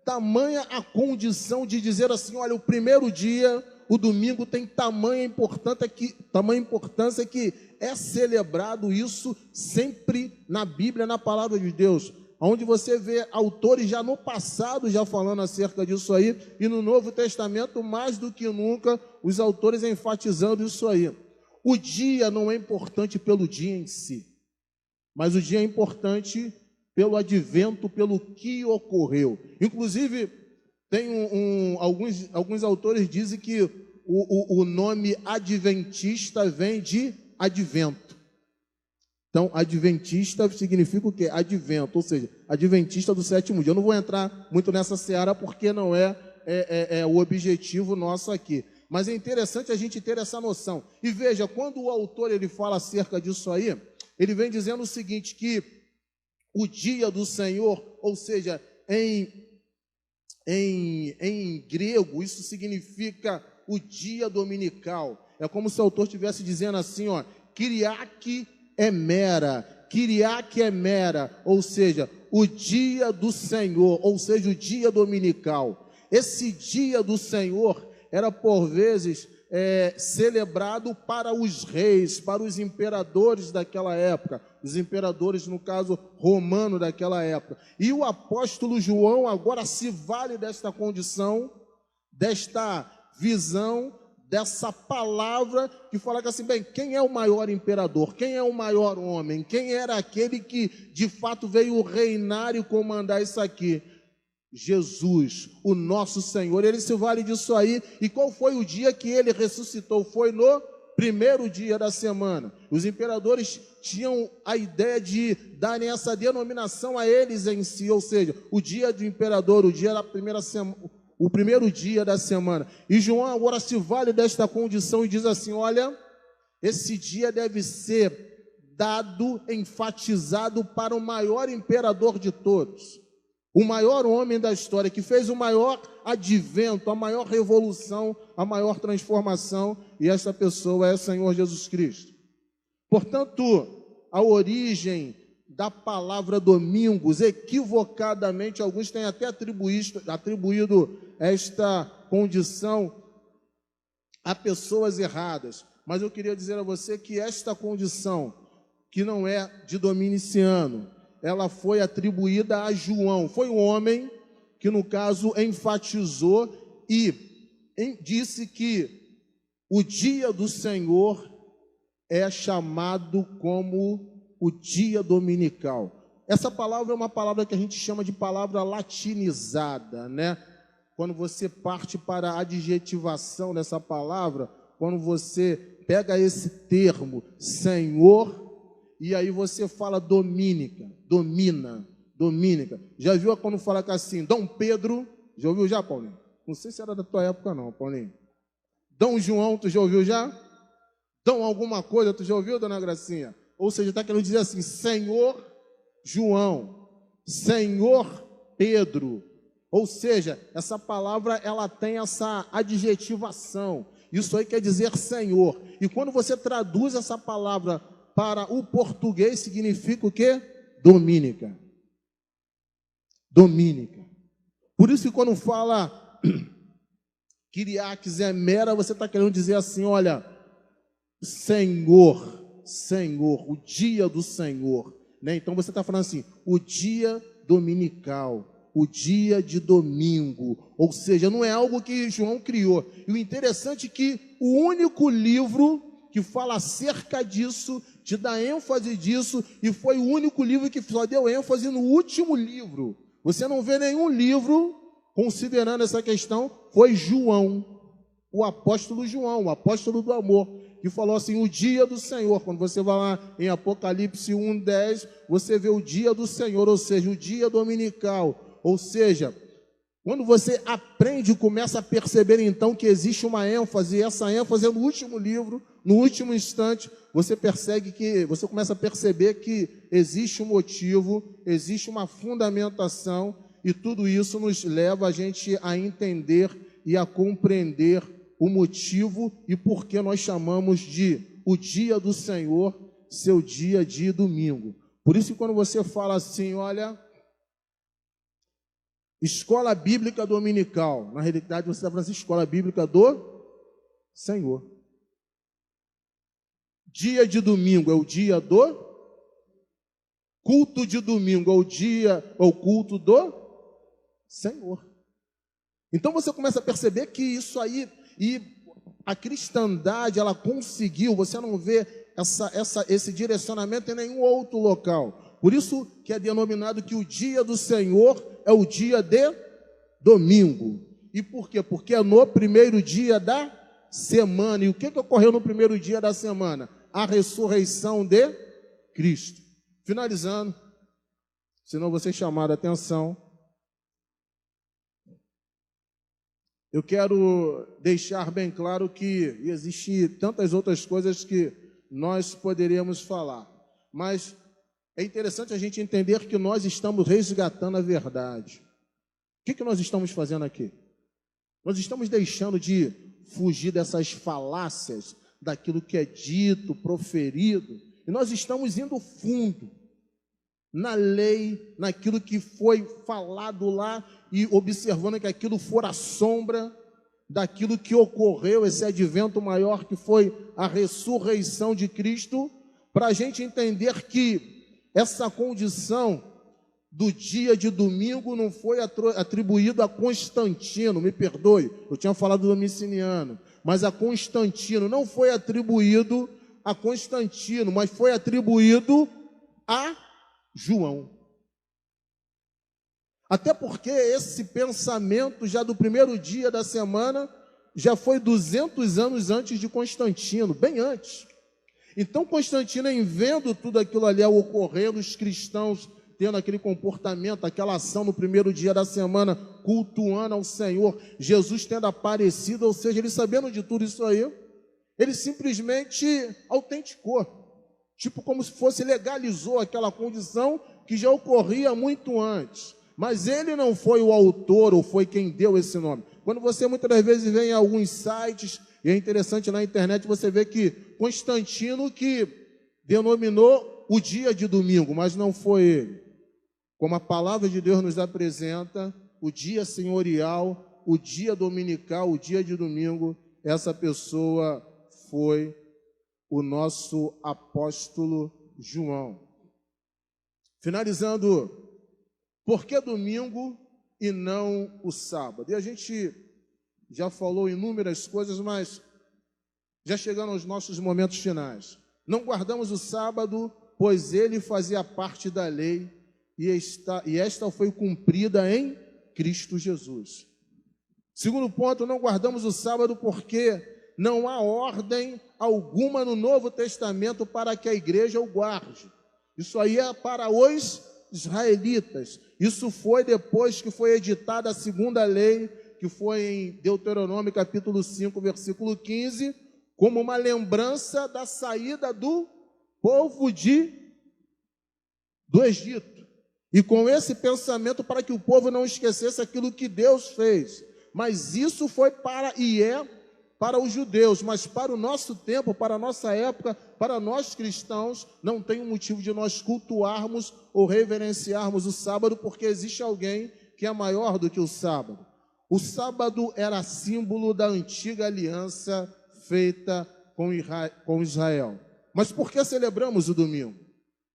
tamanha a condição de dizer assim, olha, o primeiro dia, o domingo, tem tamanha importância que é celebrado isso sempre na Bíblia, na palavra de Deus, onde você vê autores já no passado já falando acerca disso aí, e no Novo Testamento, mais do que nunca, os autores enfatizando isso aí. O dia não é importante pelo dia em si, mas o dia é importante pelo advento, pelo que ocorreu. Inclusive, Tem alguns autores dizem que o nome adventista vem de advento. Então, adventista significa o quê? Advento, ou seja, adventista do sétimo dia. Eu não vou entrar muito nessa seara porque não é o objetivo nosso aqui. Mas é interessante a gente ter essa noção. E veja, quando o autor ele fala acerca disso aí, ele vem dizendo o seguinte, que o dia do Senhor, ou seja, em grego, isso significa o dia dominical. É como se o autor estivesse dizendo assim, ó, Kyriake Emera, ou seja, o dia do Senhor, ou seja, o dia dominical. Esse dia do Senhor era por vezes celebrado para os reis, para os imperadores daquela época, os imperadores, no caso, romano daquela época. E o apóstolo João agora se vale desta condição, desta visão, dessa palavra que fala que assim, bem, quem é o maior imperador? Quem é o maior homem? Quem era aquele que de fato veio reinar e comandar isso aqui? Jesus, o nosso Senhor. Ele se vale disso aí. E qual foi o dia que ele ressuscitou? Foi no primeiro dia da semana. Os imperadores tinham a ideia de darem essa denominação a eles em si, ou seja, o dia do imperador, o dia da primeira semana, o primeiro dia da semana. E João agora se vale desta condição e diz assim, olha, esse dia deve ser dado, enfatizado para o maior imperador de todos, o maior homem da história, que fez o maior advento, a maior revolução, a maior transformação, e essa pessoa é o Senhor Jesus Cristo. Portanto, a origem da palavra domingos, equivocadamente, alguns têm até atribuído esta condição a pessoas erradas. Mas eu queria dizer a você que esta condição, que não é de Dominiciano, ela foi atribuída a João. Foi um homem que, no caso, enfatizou e disse que o dia do Senhor é chamado como o dia dominical. Essa palavra é uma palavra que a gente chama de palavra latinizada, né? Quando você parte para a adjetivação dessa palavra, quando você pega esse termo, Senhor, e aí você fala domínica, domínica. Já viu quando fala assim, Dom Pedro? Já ouviu já, Paulinho? Não sei se era da tua época não, Paulinho. Dom João, tu já ouviu já? Dom alguma coisa, tu já ouviu, dona Gracinha? Ou seja, está querendo dizer assim, Senhor João, Senhor Pedro. Ou seja, essa palavra ela tem essa adjetivação. Isso aí quer dizer Senhor. E quando você traduz essa palavra para o português, significa o quê? Domínica. Domínica. Por isso que quando fala Kyriake Emera, você está querendo dizer assim, olha, Senhor, Senhor, o dia do Senhor. Né? Então você está falando assim, o dia dominical, o dia de domingo. Ou seja, não é algo que João criou. E o interessante é que o único livro que fala acerca disso, te dá ênfase disso, e foi o único livro que só deu ênfase no último livro. Você não vê nenhum livro considerando essa questão, foi João, o apóstolo João, o apóstolo do amor, que falou assim, o dia do Senhor. Quando você vai lá em Apocalipse 1:10, você vê o dia do Senhor, ou seja, o dia dominical. Ou seja, quando você aprende e começa a perceber então que existe uma ênfase, e essa ênfase é no último livro, no último instante, você começa a perceber que existe um motivo, existe uma fundamentação, e tudo isso nos leva a gente a entender e a compreender o motivo e por que nós chamamos de o dia do Senhor, seu dia de domingo. Por isso que quando você fala assim, olha, escola bíblica dominical, na realidade você está falando assim, escola bíblica do Senhor. Dia de domingo é o dia do culto de domingo, é o culto do Senhor. Então você começa a perceber que isso aí, e a cristandade, ela conseguiu, você não vê esse direcionamento em nenhum outro local. Por isso que é denominado que o dia do Senhor é o dia de domingo. E por quê? Porque é no primeiro dia da semana. E o que ocorreu no primeiro dia da semana? A ressurreição de Cristo. Finalizando, se não você chamar a atenção, eu quero deixar bem claro que existe tantas outras coisas que nós poderíamos falar, mas é interessante a gente entender que nós estamos resgatando a verdade. O que nós estamos fazendo aqui? Nós estamos deixando de fugir dessas falácias, daquilo que é dito, proferido, e nós estamos indo fundo na lei, naquilo que foi falado lá, e observando que aquilo for a sombra daquilo que ocorreu, esse advento maior que foi a ressurreição de Cristo, para a gente entender que essa condição do dia de domingo não foi atribuído a Constantino, me perdoe, eu tinha falado do Domiciano, mas a Constantino não foi atribuído a Constantino, mas foi atribuído a João. Até porque esse pensamento já do primeiro dia da semana já foi 200 anos antes de Constantino, bem antes. Então Constantino, em vendo tudo aquilo ali ao ocorrer, os cristãos tendo aquele comportamento, aquela ação no primeiro dia da semana, cultuando ao Senhor, Jesus tendo aparecido, ou seja, ele sabendo de tudo isso aí, ele simplesmente autenticou, tipo como se fosse legalizou aquela condição que já ocorria muito antes. Mas ele não foi o autor ou foi quem deu esse nome. Quando você muitas das vezes vê em alguns sites, e é interessante na internet, você vê que Constantino que denominou o dia de domingo, mas não foi ele. Como a palavra de Deus nos apresenta, o dia senhorial, o dia dominical, o dia de domingo, essa pessoa foi o nosso apóstolo João. Finalizando, por que domingo e não o sábado? E a gente já falou inúmeras coisas, mas já chegando aos nossos momentos finais. Não guardamos o sábado, pois ele fazia parte da lei e esta foi cumprida em Cristo Jesus. Segundo ponto, não guardamos o sábado porque não há ordem alguma no Novo Testamento para que a igreja o guarde. Isso aí é para os israelitas. Isso foi depois que foi editada a segunda lei, que foi em Deuteronômio capítulo 5, versículo 15, como uma lembrança da saída do povo do Egito. E com esse pensamento para que o povo não esquecesse aquilo que Deus fez. Mas isso foi para os judeus, mas para o nosso tempo, para a nossa época, para nós cristãos, não tem um motivo de nós cultuarmos ou reverenciarmos o sábado, porque existe alguém que é maior do que o sábado. O sábado era símbolo da antiga aliança feita com Israel. Mas por que celebramos o domingo?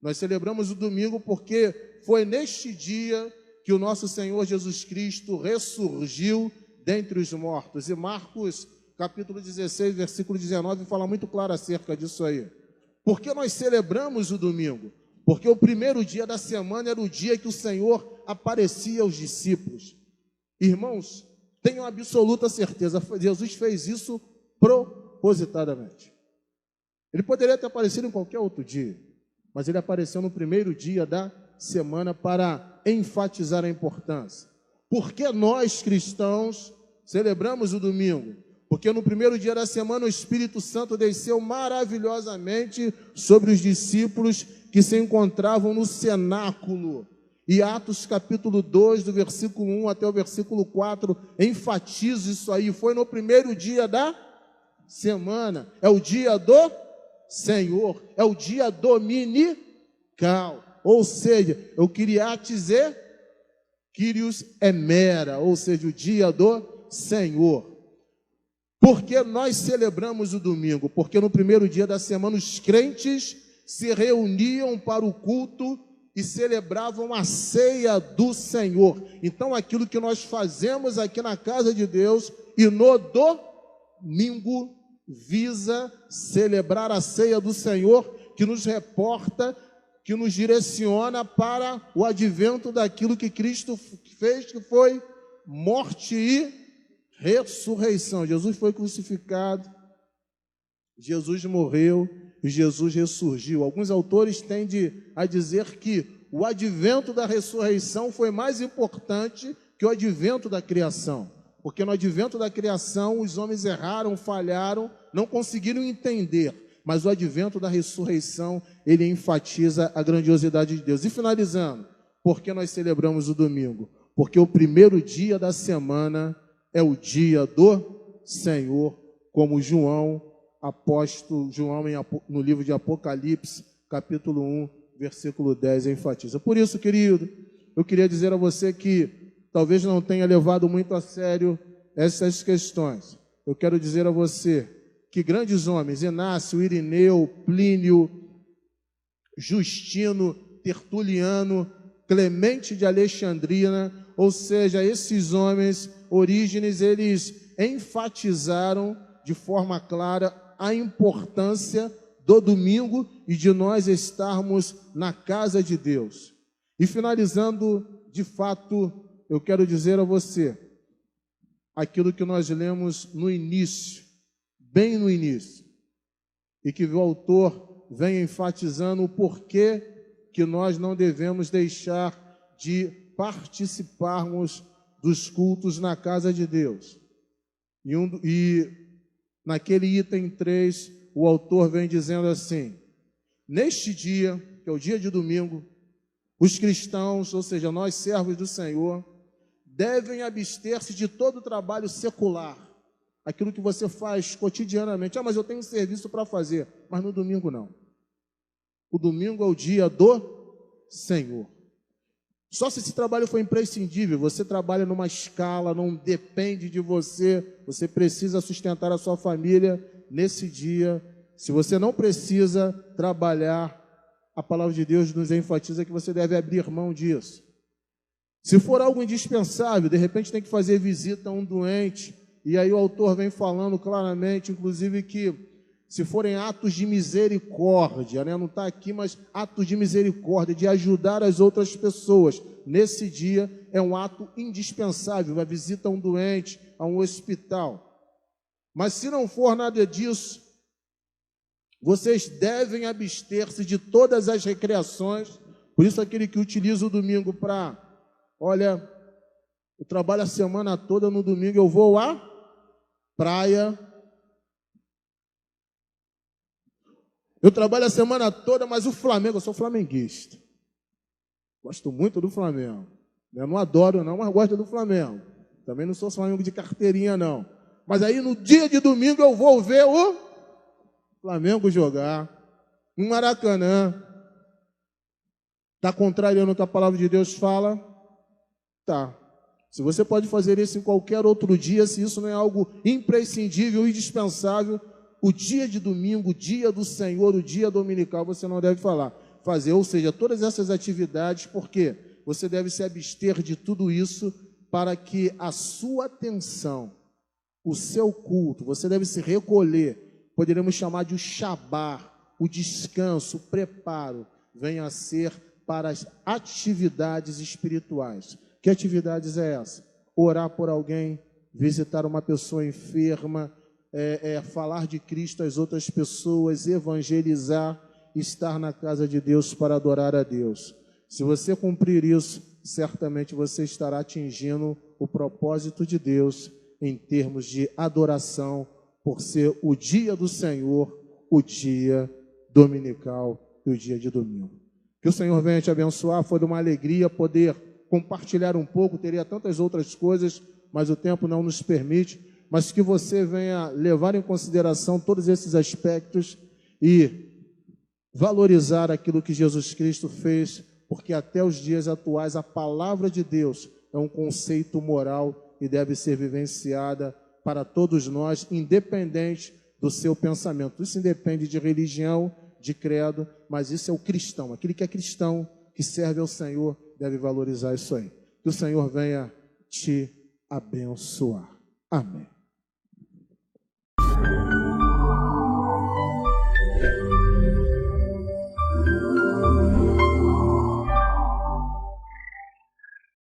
Nós celebramos o domingo porque foi neste dia que o nosso Senhor Jesus Cristo ressurgiu dentre os mortos. E Marcos capítulo 16, versículo 19, fala muito claro acerca disso aí. Por que nós celebramos o domingo? Porque o primeiro dia da semana era o dia que o Senhor aparecia aos discípulos. Irmãos, tenham absoluta certeza, Jesus fez isso propositadamente. Ele poderia ter aparecido em qualquer outro dia, mas ele apareceu no primeiro dia da semana para enfatizar a importância. Por que nós, cristãos, celebramos o domingo? Porque no primeiro dia da semana o Espírito Santo desceu maravilhosamente sobre os discípulos que se encontravam no cenáculo. E Atos capítulo 2, do versículo 1 até o versículo 4, enfatiza isso aí. Foi no primeiro dia da semana. É o dia do Senhor. É o dia dominical. Ou seja, eu queria dizer, Kyrios Emera, ou seja, o dia do Senhor. Por que nós celebramos o domingo? Porque no primeiro dia da semana os crentes se reuniam para o culto e celebravam a ceia do Senhor. Então aquilo que nós fazemos aqui na casa de Deus e no domingo visa celebrar a ceia do Senhor, que nos reporta, que nos direciona para o advento daquilo que Cristo fez, que foi morte e ressurreição. Jesus foi crucificado, Jesus morreu e Jesus ressurgiu. Alguns autores tendem a dizer que o advento da ressurreição foi mais importante que o advento da criação. Porque no advento da criação os homens erraram, falharam, não conseguiram entender. Mas o advento da ressurreição, ele enfatiza a grandiosidade de Deus. E finalizando, por que nós celebramos o domingo? Porque o primeiro dia da semana é o dia do Senhor, como João, apóstolo João, no livro de Apocalipse, capítulo 1, versículo 10, enfatiza. Por isso, querido, eu queria dizer a você que talvez não tenha levado muito a sério essas questões. Eu quero dizer a você que grandes homens, Inácio, Irineu, Plínio, Justino, Tertuliano, Clemente de Alexandrina, ou seja, esses homens, Orígenes, eles enfatizaram de forma clara a importância do domingo e de nós estarmos na casa de Deus. E finalizando, de fato, eu quero dizer a você aquilo que nós lemos no início, bem no início, e que o autor vem enfatizando o porquê que nós não devemos deixar de participarmos dos cultos na casa de Deus. E naquele item 3, o autor vem dizendo assim: neste dia, que é o dia de domingo, os cristãos, ou seja, nós servos do Senhor, devem abster-se de todo trabalho secular, aquilo que você faz cotidianamente. Ah, mas eu tenho um serviço para fazer. Mas no domingo não. O domingo é o dia do Senhor. Só se esse trabalho for imprescindível, você trabalha numa escala, não depende de você, você precisa sustentar a sua família nesse dia. Se você não precisa trabalhar, a palavra de Deus nos enfatiza que você deve abrir mão disso. Se for algo indispensável, de repente tem que fazer visita a um doente, e aí o autor vem falando claramente, inclusive, que se forem atos de misericórdia, né? Não está aqui, mas atos de misericórdia, de ajudar as outras pessoas, nesse dia é um ato indispensável, a visita a um doente, a um hospital. Mas se não for nada disso, vocês devem abster-se de todas as recreações. Por isso aquele que utiliza o domingo para, olha, eu trabalho a semana toda, no domingo eu vou à praia. Eu trabalho a semana toda, mas o Flamengo, eu sou flamenguista. Gosto muito do Flamengo. Eu não adoro não, mas gosto do Flamengo. Também não sou Flamengo de carteirinha não. Mas aí no dia de domingo eu vou ver o Flamengo jogar no Maracanã. Está contrariando o que a palavra de Deus fala? Tá. Se você pode fazer isso em qualquer outro dia, se isso não é algo imprescindível, indispensável, o dia de domingo, o dia do Senhor, o dia dominical, você não deve fazer. Ou seja, todas essas atividades, porque você deve se abster de tudo isso para que a sua atenção, o seu culto, você deve se recolher, poderíamos chamar de o shabar, o descanso, o preparo, venha a ser para as atividades espirituais. Que atividades é essa? Orar por alguém, visitar uma pessoa enferma, falar de Cristo às outras pessoas, evangelizar, estar na casa de Deus para adorar a Deus. Se você cumprir isso, certamente você estará atingindo o propósito de Deus em termos de adoração, por ser o dia do Senhor, o dia dominical e o dia de domingo. Que o Senhor venha te abençoar, foi uma alegria poder compartilhar um pouco, teria tantas outras coisas, mas o tempo não nos permite, mas que você venha levar em consideração todos esses aspectos e valorizar aquilo que Jesus Cristo fez, porque até os dias atuais a palavra de Deus é um conceito moral e deve ser vivenciada para todos nós, independente do seu pensamento. Isso independe de religião, de credo, mas isso é o cristão. Aquele que é cristão, que serve ao Senhor, deve valorizar isso aí. Que o Senhor venha te abençoar. Amém.